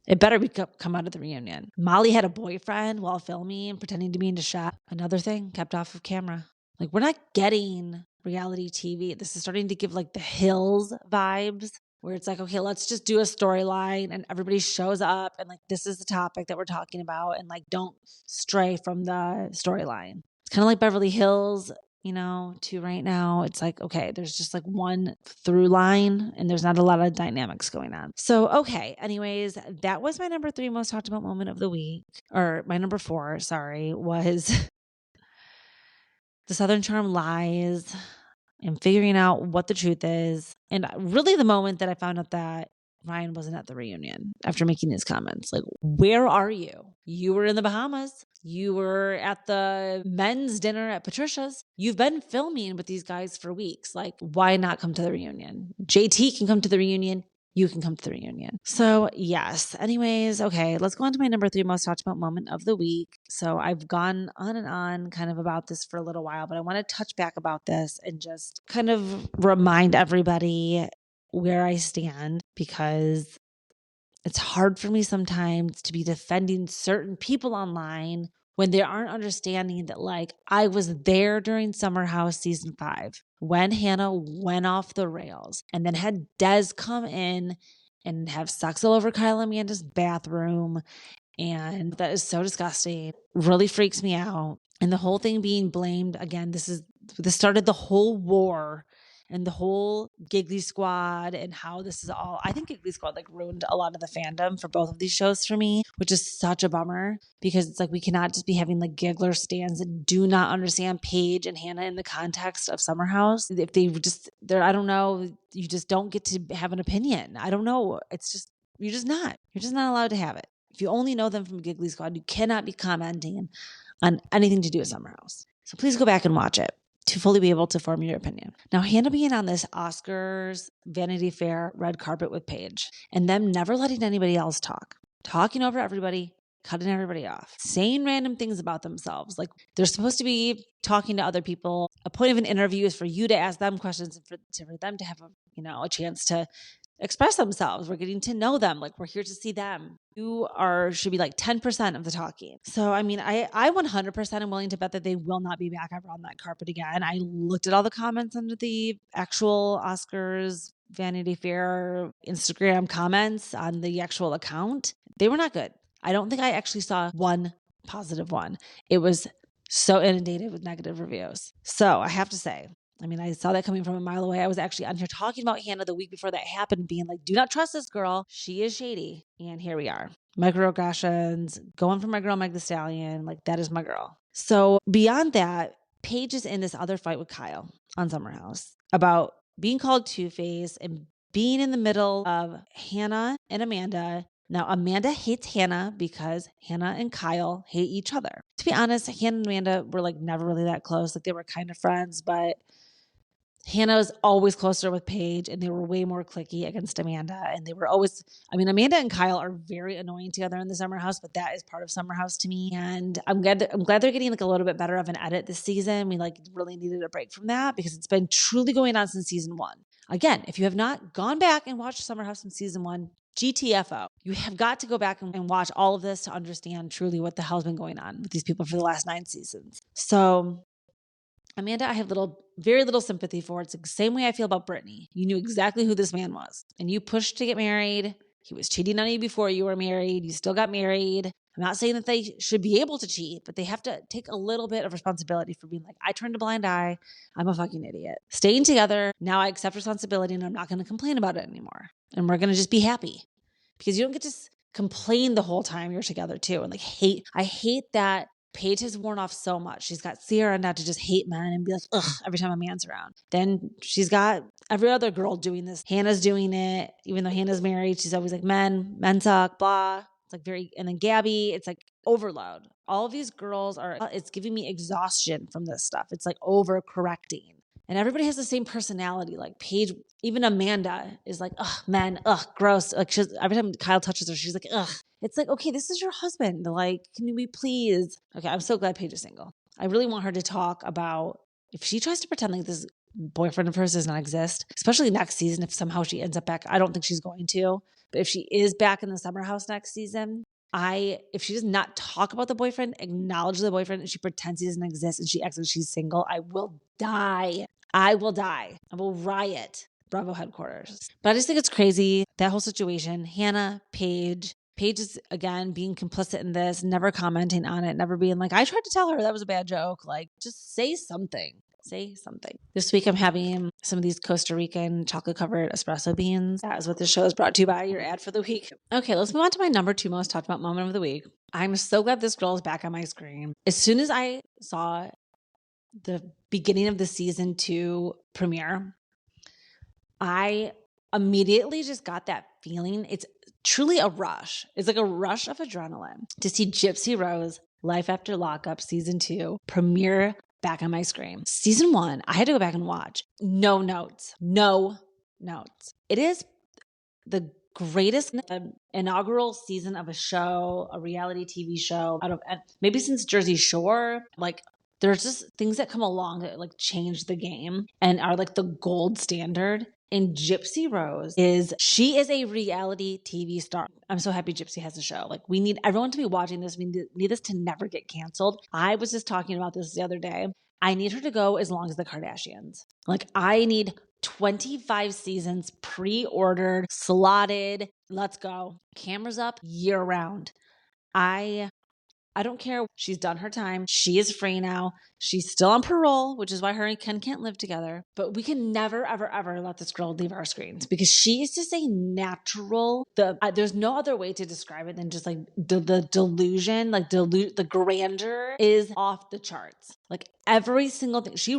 It better come out of the reunion. Molly had a boyfriend while filming and pretending to be into shot. Another thing, kept off of camera. Like, we're not getting reality TV. This is starting to give like the Hills vibes, where it's like, okay, let's just do a storyline and everybody shows up and like, this is the topic that we're talking about, and like, don't stray from the storyline. It's kind of like Beverly Hills, to right now. It's like, okay, there's just like one through line and there's not a lot of dynamics going on. So, okay. Anyways, that was my number 3 most talked about moment of the week, or my number 4, sorry, was the Southern Charm lies and figuring out what the truth is. And really the moment that I found out that Ryan wasn't at the reunion after making his comments. Like, where are you? You were in the Bahamas. You were at the men's dinner at Patricia's. You've been filming with these guys for weeks. Like, why not come to the reunion? JT can come to the reunion. You can come to the reunion. So yes. Anyways, okay, let's go on to my number 3 most talked about moment of the week. So I've gone on and on kind of about this for a little while, but I want to touch back about this and just kind of remind everybody where I stand, because it's hard for me sometimes to be defending certain people online when they aren't understanding that, like, I was there during Summer House season 5 when Hannah went off the rails and then had Des come in and have sex all over Kyle and Amanda's bathroom. And that is so disgusting. Really freaks me out. And the whole thing being blamed, again, this started the whole war and the whole Giggly Squad, and how this is all, I think Giggly Squad like ruined a lot of the fandom for both of these shows for me, which is such a bummer, because it's like, we cannot just be having like Giggler stands that do not understand Paige and Hannah in the context of Summer House. If I don't know, you just don't get to have an opinion. I don't know. It's just, you're just not allowed to have it. If you only know them from Giggly Squad, you cannot be commenting on anything to do with Summer House. So please go back and watch it to fully be able to form your opinion. Now, Hannah being on this Oscars, Vanity Fair, red carpet with Paige, and them never letting anybody else talk, talking over everybody, cutting everybody off, saying random things about themselves. Like, they're supposed to be talking to other people. A point of an interview is for you to ask them questions and for them to have a chance to express themselves. We're getting to know them. Like, we're here to see them. You should be like 10% of the talking. So, I mean, I 100% am willing to bet that they will not be back ever on that carpet again. I looked at all the comments under the actual Oscars, Vanity Fair, Instagram comments on the actual account. They were not good. I don't think I actually saw one positive one. It was so inundated with negative reviews. So I have to say, I mean, I saw that coming from a mile away. I was actually on here talking about Hannah the week before that happened, being like, do not trust this girl. She is shady. And here we are. Microaggressions, going for my girl, Meg Thee Stallion. Like, that is my girl. So beyond that, Paige is in this other fight with Kyle on Summer House about being called Two-Face and being in the middle of Hannah and Amanda. Now, Amanda hates Hannah because Hannah and Kyle hate each other. To be honest, Hannah and Amanda were like never really that close. Like, they were kind of friends, but Hannah was always closer with Paige, and they were way more cliquey against Amanda. And they were always, I mean, Amanda and Kyle are very annoying together in the Summer House, but that is part of Summer House to me. And I'm glad they're getting like a little bit better of an edit this season. We like really needed a break from that because it's been truly going on since season 1. Again, if you have not gone back and watched Summer House in season 1, GTFO. You have got to go back and watch all of this to understand truly what the hell's been going on with these people for the last 9 seasons. So Amanda, I have very little sympathy for. It's the same way I feel about Brittany. You knew exactly who this man was, and you pushed to get married. He was cheating on you before you were married. You still got married. I'm not saying that they should be able to cheat, but they have to take a little bit of responsibility for being like, I turned a blind eye. I'm a fucking idiot. Staying together. Now I accept responsibility and I'm not going to complain about it anymore. And we're going to just be happy because you don't get to complain the whole time you're together too. And like I hate that Paige has worn off so much. She's got Sierra now to just hate men and be like, ugh, every time a man's around. Then she's got every other girl doing this. Hannah's doing it. Even though Hannah's married, she's always like, men suck, blah. It's like and then Gabby, it's like overload. All of these girls it's giving me exhaustion from this stuff. It's like overcorrecting. And everybody has the same personality. Like Paige, even Amanda is like, ugh, men, ugh, gross. Like every time Kyle touches her, she's like, ugh. It's like, okay, this is your husband. Like, can we please? Okay, I'm so glad Paige is single. I really want her to talk about if she tries to pretend like this boyfriend of hers does not exist, especially next season, if somehow she ends up back. I don't think she's going to. But if she is back in the Summer House next season, if she does not talk about the boyfriend, acknowledge the boyfriend, and she pretends he doesn't exist and she acts like she's single, I will die. I will riot Bravo headquarters. But I just think it's crazy, that whole situation. Hannah, Paige is, again, being complicit in this, never commenting on it, never being like, I tried to tell her that was a bad joke. Like, just say something. Say something. This week I'm having some of these Costa Rican chocolate-covered espresso beans. That is what this show is brought to you by, your ad for the week. Okay, let's move on to my number 2 most talked about moment of the week. I'm so glad this girl is back on my screen. As soon as I saw the beginning of the season 2 premiere, I immediately just got that feeling. It's truly a rush. It's like a rush of adrenaline to see Gypsy Rose, Life After Lockup season 2 premiere back on my screen. Season 1, I had to go back and watch. No notes. It is the greatest inaugural season of a show, a reality TV show, out of maybe since Jersey Shore. Like, there's just things that come along that like change the game and are like the gold standard. And Gypsy Rose she is a reality TV star. I'm so happy Gypsy has a show. Like, we need everyone to be watching this. We need this to never get canceled. I was just talking about this the other day. I need her to go as long as the Kardashians. Like, I need 25 seasons pre-ordered, slotted. Let's go. Cameras up year round. I don't care. She's done her time. She is free now. She's still on parole, which is why her and Ken can't live together. But we can never, ever, ever let this girl leave our screens because she is just a natural. There's no other way to describe it than just like the delusion, like the grandeur is off the charts. Like, every single thing she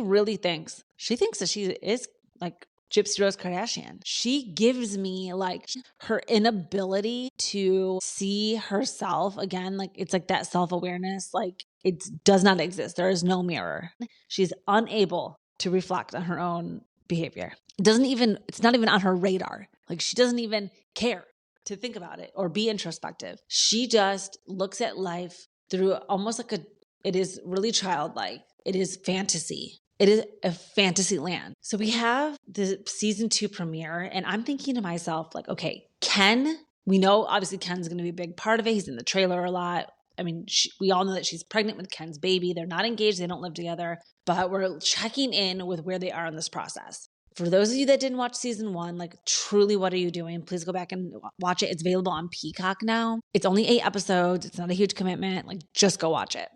thinks that she is like Gypsy Rose Kardashian. She gives me like her inability to see herself again. Like, it's like that self-awareness. Like, it does not exist. There is no mirror. She's unable to reflect on her own behavior. It's not even on her radar. Like, she doesn't even care to think about it or be introspective. She just looks at life through almost like it is really childlike. It is fantasy. It is a fantasy land. So we have the season 2 premiere, and I'm thinking to myself, like, okay, Ken, we know obviously Ken's going to be a big part of it. He's in the trailer a lot. I mean, we all know that she's pregnant with Ken's baby. They're not engaged. They don't live together, but we're checking in with where they are in this process. For those of you that didn't watch season 1, like, truly, what are you doing? Please go back and watch it. It's available on Peacock now. It's only 8 episodes. It's not a huge commitment. Like, just go watch it.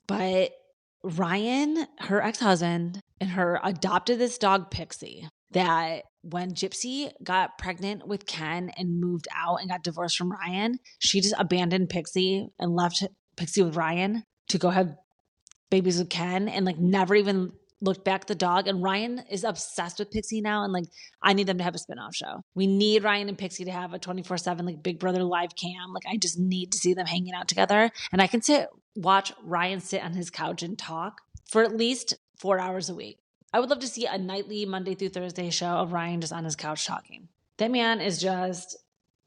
But Ryan, her ex-husband, and her adopted this dog, Pixie, that when Gypsy got pregnant with Ken and moved out and got divorced from Ryan, she just abandoned Pixie and left Pixie with Ryan to go have babies with Ken and like never even looked back at the dog. And Ryan is obsessed with Pixie now. And like, I need them to have a spinoff show. We need Ryan and Pixie to have a 24/7 like Big Brother live cam. Like, I just need to see them hanging out together. And I can watch Ryan sit on his couch and talk for at least 4 hours a week. I would love to see a nightly Monday through Thursday show of Ryan just on his couch talking. That man is just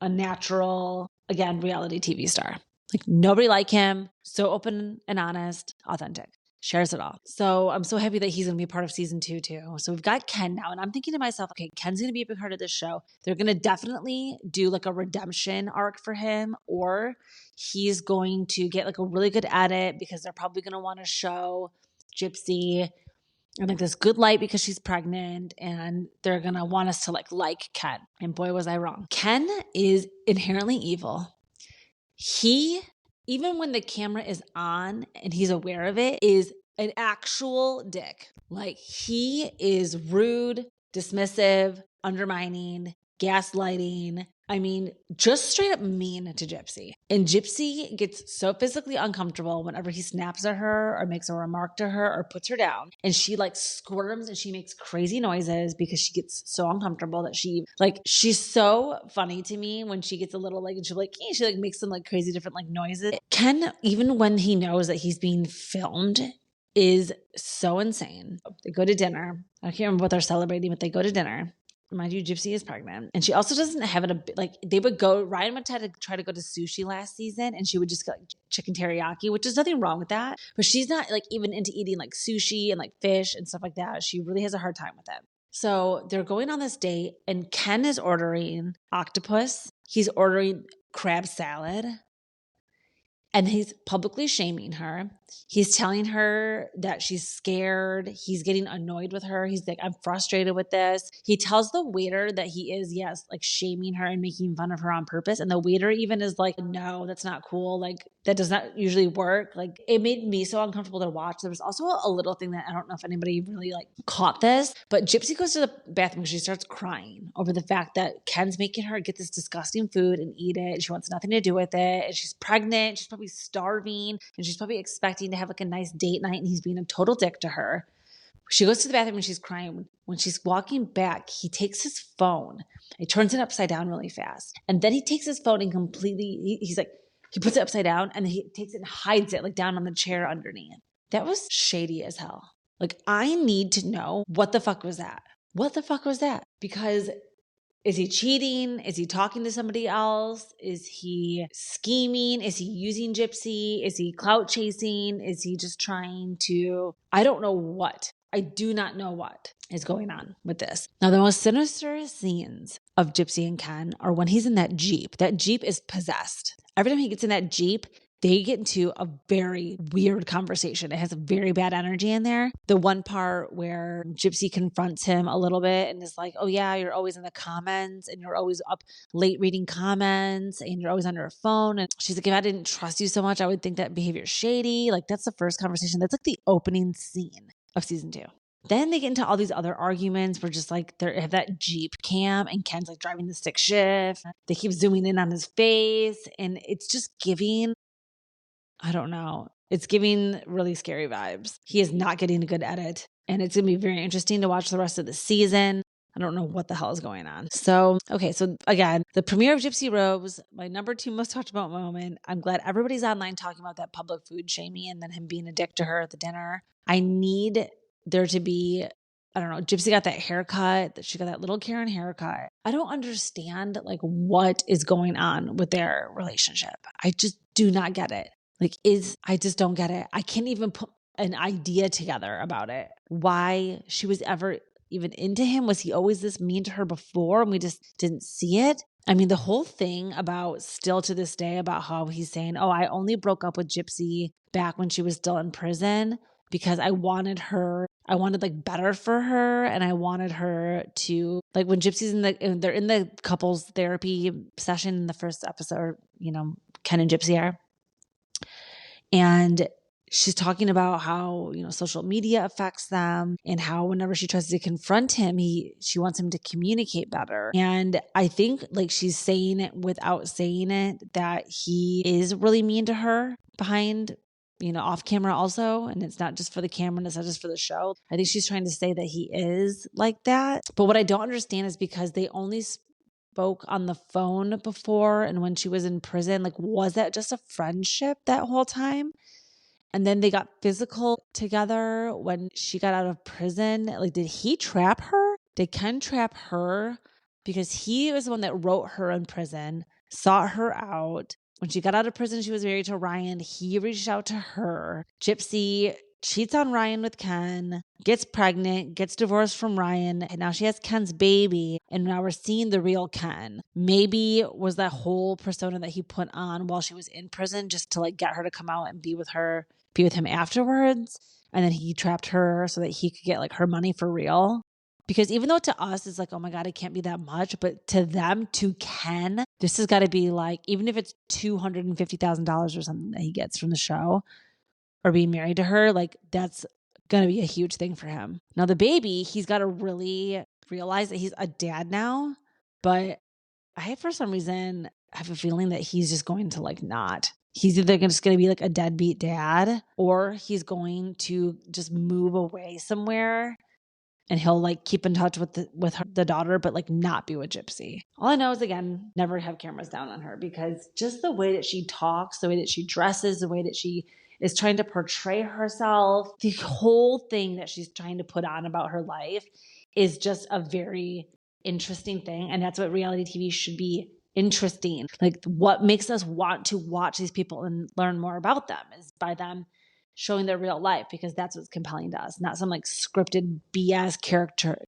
a natural, again, reality TV star. Like, nobody like him. So open and honest, authentic. Shares it all. So I'm so happy that he's going to be a part of season 2 too. So we've got Ken now, and I'm thinking to myself, okay, Ken's going to be a big part of this show. They're going to definitely do like a redemption arc for him, or he's going to get like a really good edit because they're probably going to want to show Gypsy and like this good light because she's pregnant, and they're going to want us to like Ken. And boy, was I wrong. Ken is inherently evil. He, even when the camera is on and he's aware of it, is an actual dick. Like, he is rude, dismissive, undermining, gaslighting. I mean, just straight up mean to Gypsy. And Gypsy gets so physically uncomfortable whenever he snaps at her or makes a remark to her or puts her down. And she like squirms and she makes crazy noises because she gets so uncomfortable that she's so funny to me when she gets a little like, and she like makes some like crazy different like noises. Ken, even when he knows that he's being filmed, is so insane. They go to dinner. I can't remember what they're celebrating, but they go to dinner. Mind you, Gypsy is pregnant. And she also doesn't have it, Ryan would try to go to sushi last season, and she would just get like chicken teriyaki, which is nothing wrong with that. But she's not like even into eating like sushi and like fish and stuff like that. She really has a hard time with it. So they're going on this date, and Ken is ordering octopus. He's ordering crab salad. And he's publicly shaming her. He's telling her that she's scared. He's getting annoyed with her. He's like, I'm frustrated with this. He tells the waiter that he is, yes, like shaming her and making fun of her on purpose. And the waiter even is like, no, that's not cool. Like, that does not usually work. Like, it made me so uncomfortable to watch. There was also a little thing that I don't know if anybody really like caught this, but Gypsy goes to the bathroom and she starts crying over the fact that Ken's making her get this disgusting food and eat it. She wants nothing to do with it. And she's pregnant. She's probably starving, and she's probably expecting to have like a nice date night, and he's being a total dick to her. She goes to the bathroom and she's crying. When she's walking back, he takes his phone. He turns it upside down really fast. And then he takes his phone and he puts it upside down, and he takes it and hides it like down on the chair underneath. That was shady as hell. Like, I need to know, what the fuck was that? What the fuck was that? Because is he cheating? Is he talking to somebody else? Is he scheming? Is he using Gypsy? Is he clout chasing? Is he just trying to, I don't know what. I do not know what is going on with this. Now, the most sinister scenes of Gypsy and Ken are when he's in that Jeep. That Jeep is possessed. Every time he gets in that Jeep, they get into a very weird conversation. It has a very bad energy in there. The one part where Gypsy confronts him a little bit and is like, oh yeah, you're always in the comments, and you're always up late reading comments, and you're always on your phone. And she's like, if I didn't trust you so much, I would think that behavior's shady. Like, that's the first conversation. That's like the opening scene of season 2. Then they get into all these other arguments where just like they have that Jeep cam, and Ken's like driving the stick shift. They keep zooming in on his face, and it's just giving, I don't know. It's giving really scary vibes. He is not getting a good edit, and it's going to be very interesting to watch the rest of the season. I don't know what the hell is going on. So, okay. So again, the premiere of Gypsy Rose, my number 2 most talked about moment. I'm glad everybody's online talking about that public food shaming and then him being a dick to her at the dinner. I need there to be, I don't know, Gypsy got that haircut, she got that little Karen haircut. I don't understand like what is going on with their relationship. I just do not get it. I just don't get it. I can't even put an idea together about it. Why she was ever even into him. Was he always this mean to her before and we just didn't see it? I mean, the whole thing about still to this day about how he's saying, oh, I only broke up with Gypsy back when she was still in prison because I wanted like better for her. And I wanted her to, like, when Gypsy's they're in the couples therapy session in the first episode, you know, Ken and Gypsy are. And she's talking about how, social media affects them and how whenever she tries to confront him, she wants him to communicate better. And I think like she's saying it without saying it, that he is really mean to her behind, off camera also. And it's not just for the camera and it's not just for the show. I think she's trying to say that he is like that. But what I don't understand is because they only spoke on the phone before and when she was in prison, like, was that just a friendship that whole time? And then they got physical together when she got out of prison. Like, did he trap her? Did Ken trap her? Because he was the one that wrote her in prison, sought her out. When she got out of prison, she was married to Ryan. He reached out to her. Gypsy cheats on Ryan with Ken, gets pregnant, gets divorced from Ryan, and now she has Ken's baby, and now we're seeing the real Ken. Maybe was that whole persona that he put on while she was in prison just to like get her to come out and be with him afterwards, and then he trapped her so that he could get like her money for real. Because even though to us it's like, oh my God, it can't be that much, but to them, to Ken, this has got to be like, even if it's $250,000 or something that he gets from the show, or being married to her, like that's going to be a huge thing for him. Now the baby, he's got to really realize that he's a dad now, but I for some reason have a feeling that he's just going to like not. He's either just going to be like a deadbeat dad, or he's going to just move away somewhere and he'll like keep in touch with the daughter, but like not be with Gypsy. All I know is, again, never have cameras down on her, because just the way that she talks, the way that she dresses, the way that she is trying to portray herself, the whole thing that she's trying to put on about her life is just a very interesting thing. And that's what reality TV should be, interesting. Like, what makes us want to watch these people and learn more about them is by them showing their real life, because that's what's compelling to us, not some like scripted BS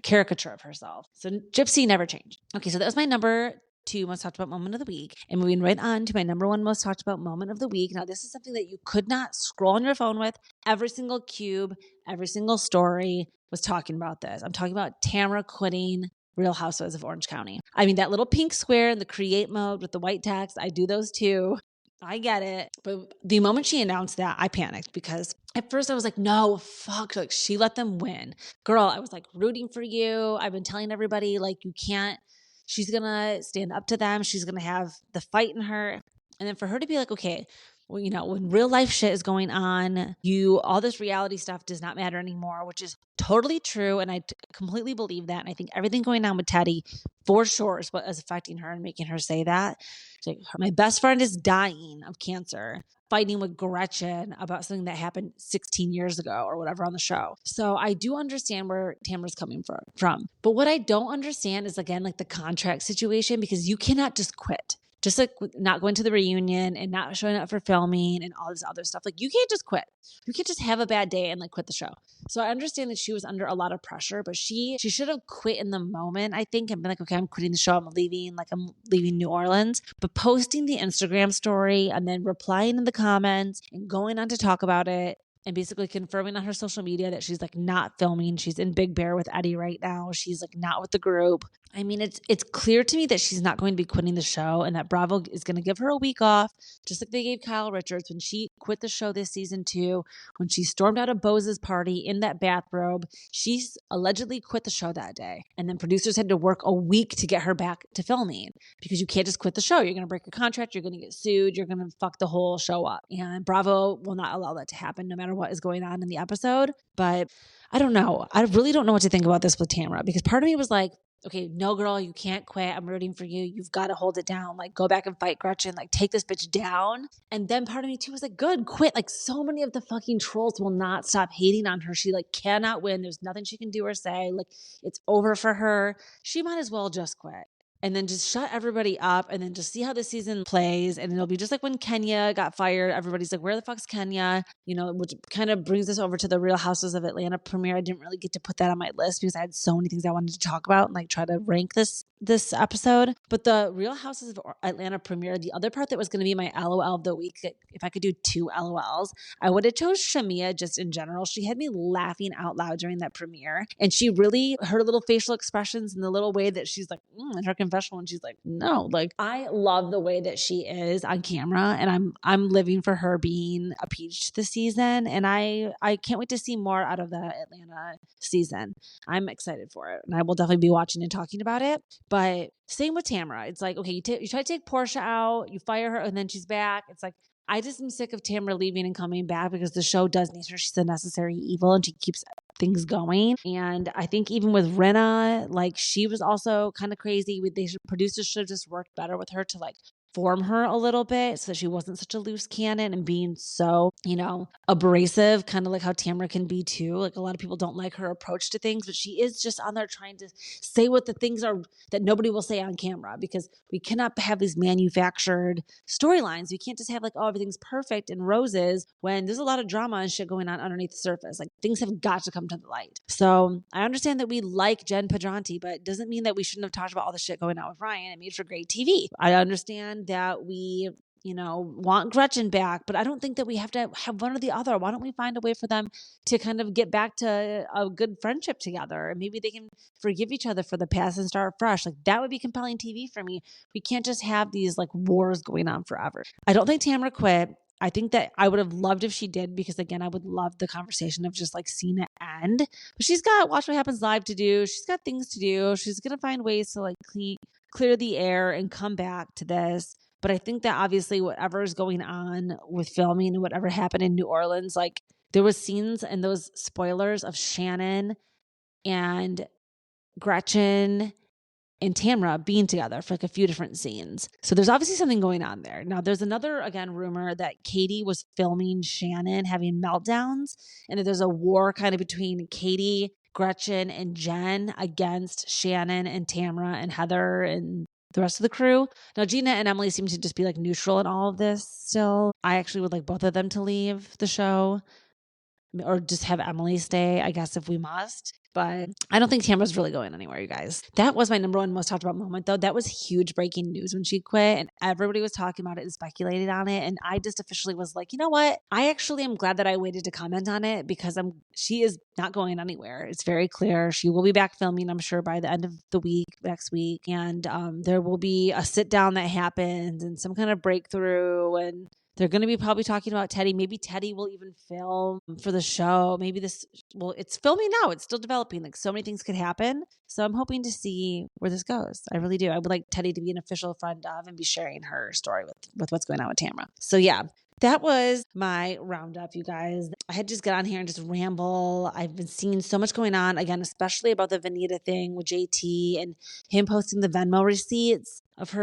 caricature of herself. So Gypsy never changed. Okay, so that was my number 2 most talked about moment of the week. And moving right on to my number 1 most talked about moment of the week. Now, this is something that you could not scroll on your phone with. Every single cube, every single story was talking about this. I'm talking about Tamra quitting Real Housewives of Orange County. I mean, that little pink square in the create mode with the white text, I do those too. I get it. But the moment she announced that, I panicked, because at first I was like, no, fuck, like she let them win. Girl, I was like rooting for you. I've been telling everybody, like, you can't, she's going to stand up to them. She's going to have the fight in her. And then for her to be like, okay, well, when real life shit is going on, all this reality stuff does not matter anymore, which is totally true. And I completely believe that. And I think everything going on with Teddy for sure is what is affecting her and making her say that. She's like, my best friend is dying of cancer, fighting with Gretchen about something that happened 16 years ago or whatever on the show. So I do understand where Tamra's coming from. But what I don't understand is, again, like the contract situation, because you cannot just quit. Just like not going to the reunion and not showing up for filming and all this other stuff. Like, you can't just quit. You can't just have a bad day and like quit the show. So I understand that she was under a lot of pressure, but she should have quit in the moment, I think, and been like, okay, I'm quitting the show. I'm leaving New Orleans. But posting the Instagram story and then replying in the comments and going on to talk about it, and basically confirming on her social media that she's like not filming. She's in Big Bear with Eddie right now. She's like not with the group. I mean, it's clear to me that she's not going to be quitting the show, and that Bravo is going to give her a week off, just like they gave Kyle Richards when she quit the show this season too. When she stormed out of Bose's party in that bathrobe, she allegedly quit the show that day. And then producers had to work a week to get her back to filming, because you can't just quit the show. You're going to break your contract. You're going to get sued. You're going to fuck the whole show up. And Bravo will not allow that to happen, no matter what is going on in the episode. But I don't know. I really don't know what to think about this with Tamra, because part of me was like, okay, no, girl, you can't quit. I'm rooting for you. You've got to hold it down. Like, go back and fight Gretchen. Like, take this bitch down. And then part of me too was like, good, quit. Like, so many of the fucking trolls will not stop hating on her. She like cannot win. There's nothing she can do or say. Like, it's over for her. She might as well just quit. And then just shut everybody up, and then just see how the season plays. And it'll be just like when Kenya got fired. Everybody's like, where the fuck's Kenya? Which kind of brings us over to the Real Housewives of Atlanta premiere. I didn't really get to put that on my list because I had so many things I wanted to talk about and like try to rank this episode. But the Real Housewives of Atlanta premiere, the other part that was going to be my LOL of the week, if I could do 2 LOLs, I would have chose Shamia just in general. She had me laughing out loud during that premiere. And she really, her little facial expressions and the little way that she's like, and her confessional and she's like, no, like I love the way that she is on camera and I'm living for her being a peach this season. And I can't wait to see more out of the Atlanta season. I'm excited for it and I will definitely be watching and talking about it. But same with Tamra. It's like, okay, you try to take Portia out, you fire her and then she's back. It's like, I just am sick of Tamra leaving and coming back because the show does need her. She's a necessary evil and she keeps things going. And I think even with Rinna, like she was also kind of crazy. Producers should have just worked better with her to like form her a little bit so that she wasn't such a loose cannon and being so, abrasive, kind of like how Tamra can be too. Like a lot of people don't like her approach to things, but she is just on there trying to say what the things are that nobody will say on camera because we cannot have these manufactured storylines. We can't just have like, oh, everything's perfect and roses when there's a lot of drama and shit going on underneath the surface. Like things have got to come to the light. So I understand that we like Jen Pedranti, but it doesn't mean that we shouldn't have talked about all the shit going on with Ryan. It made for great TV. I understand that we want Gretchen back, but I don't think that we have to have one or the other. Why don't we find a way for them to kind of get back to a good friendship together? And maybe they can forgive each other for the past and start fresh. Like that would be compelling TV for me. We can't just have these like wars going on forever. I don't think Tamra quit. I think that I would have loved if she did because again, I would love the conversation of just like seeing it end. But she's got Watch What Happens Live to do. She's got things to do. She's going to find ways to like clear the air and come back to this. But I think that obviously whatever is going on with filming and whatever happened in New Orleans, like there was scenes and those spoilers of Shannon and Gretchen and Tamra being together for like a few different scenes. So there's obviously something going on there. Now there's another, again, rumor that Katie was filming Shannon having meltdowns and that there's a war kind of between Katie, Gretchen, and Jen against Shannon and Tamra and Heather and the rest of the crew. Now, Gina and Emily seem to just be like neutral in all of this still. I actually would like both of them to leave the show or just have Emily stay, I guess, if we must. But I don't think Tamra's really going anywhere, you guys. That was my number one most talked about moment, though. That was huge breaking news when she quit and everybody was talking about it and speculated on it. And I just officially was like, you know what? I actually am glad that I waited to comment on it because she is not going anywhere. It's very clear. She will be back filming, I'm sure, by the end of the week, next week. And there will be a sit down that happens and some kind of breakthrough and they're going to be probably talking about Teddy. Maybe Teddy will even film for the show. Maybe it's filming now. It's still developing. Like so many things could happen. So I'm hoping to see where this goes. I really do. I would like Teddy to be an official friend of and be sharing her story with what's going on with Tamra. So yeah, that was my roundup, you guys. I had to just get on here and just ramble. I've been seeing so much going on, again, especially about the Vanita thing with JT and him posting the Venmo receipts of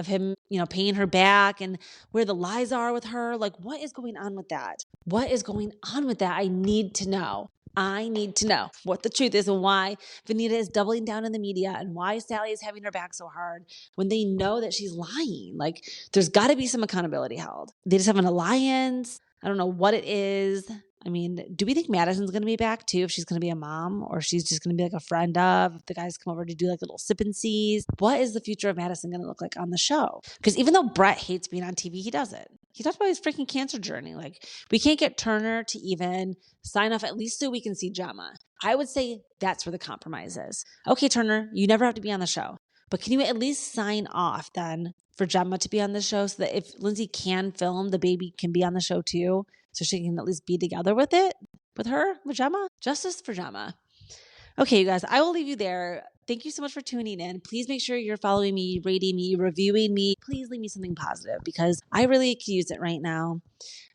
him, paying her back and where the lies are with her. Like, what is going on with that? What is going on with that? I need to know. I need to know what the truth is and why Vanita is doubling down in the media and why Sally is having her back so hard when they know that she's lying. Like, there's got to be some accountability held. They just have an alliance. I don't know what it is. I mean, do we think Madison's going to be back too if she's going to be a mom or she's just going to be like a friend of, if the guys come over to do like little sip and sees? What is the future of Madison going to look like on the show? Because even though Brett hates being on TV, he does it. He talked about his freaking cancer journey. Like, we can't get Turner to even sign off at least so we can see Gemma. I would say that's where the compromise is. Okay, Turner, you never have to be on the show. But can you at least sign off then for Gemma to be on the show so that if Lindsay can film, the baby can be on the show too? So she can at least be together with Gemma. Justice for Gemma. Okay, you guys, I will leave you there. Thank you so much for tuning in. Please make sure you're following me, rating me, reviewing me. Please leave me something positive because I really could use it right now.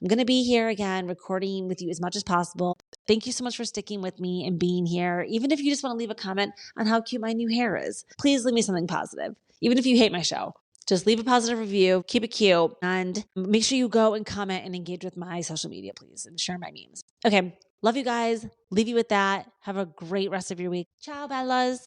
I'm going to be here again, recording with you as much as possible. Thank you so much for sticking with me and being here. Even if you just want to leave a comment on how cute my new hair is, please leave me something positive. Even if you hate my show. Just leave a positive review, keep it cute, and make sure you go and comment and engage with my social media, please, and share my memes. Okay, love you guys. Leave you with that. Have a great rest of your week. Ciao, Bellas.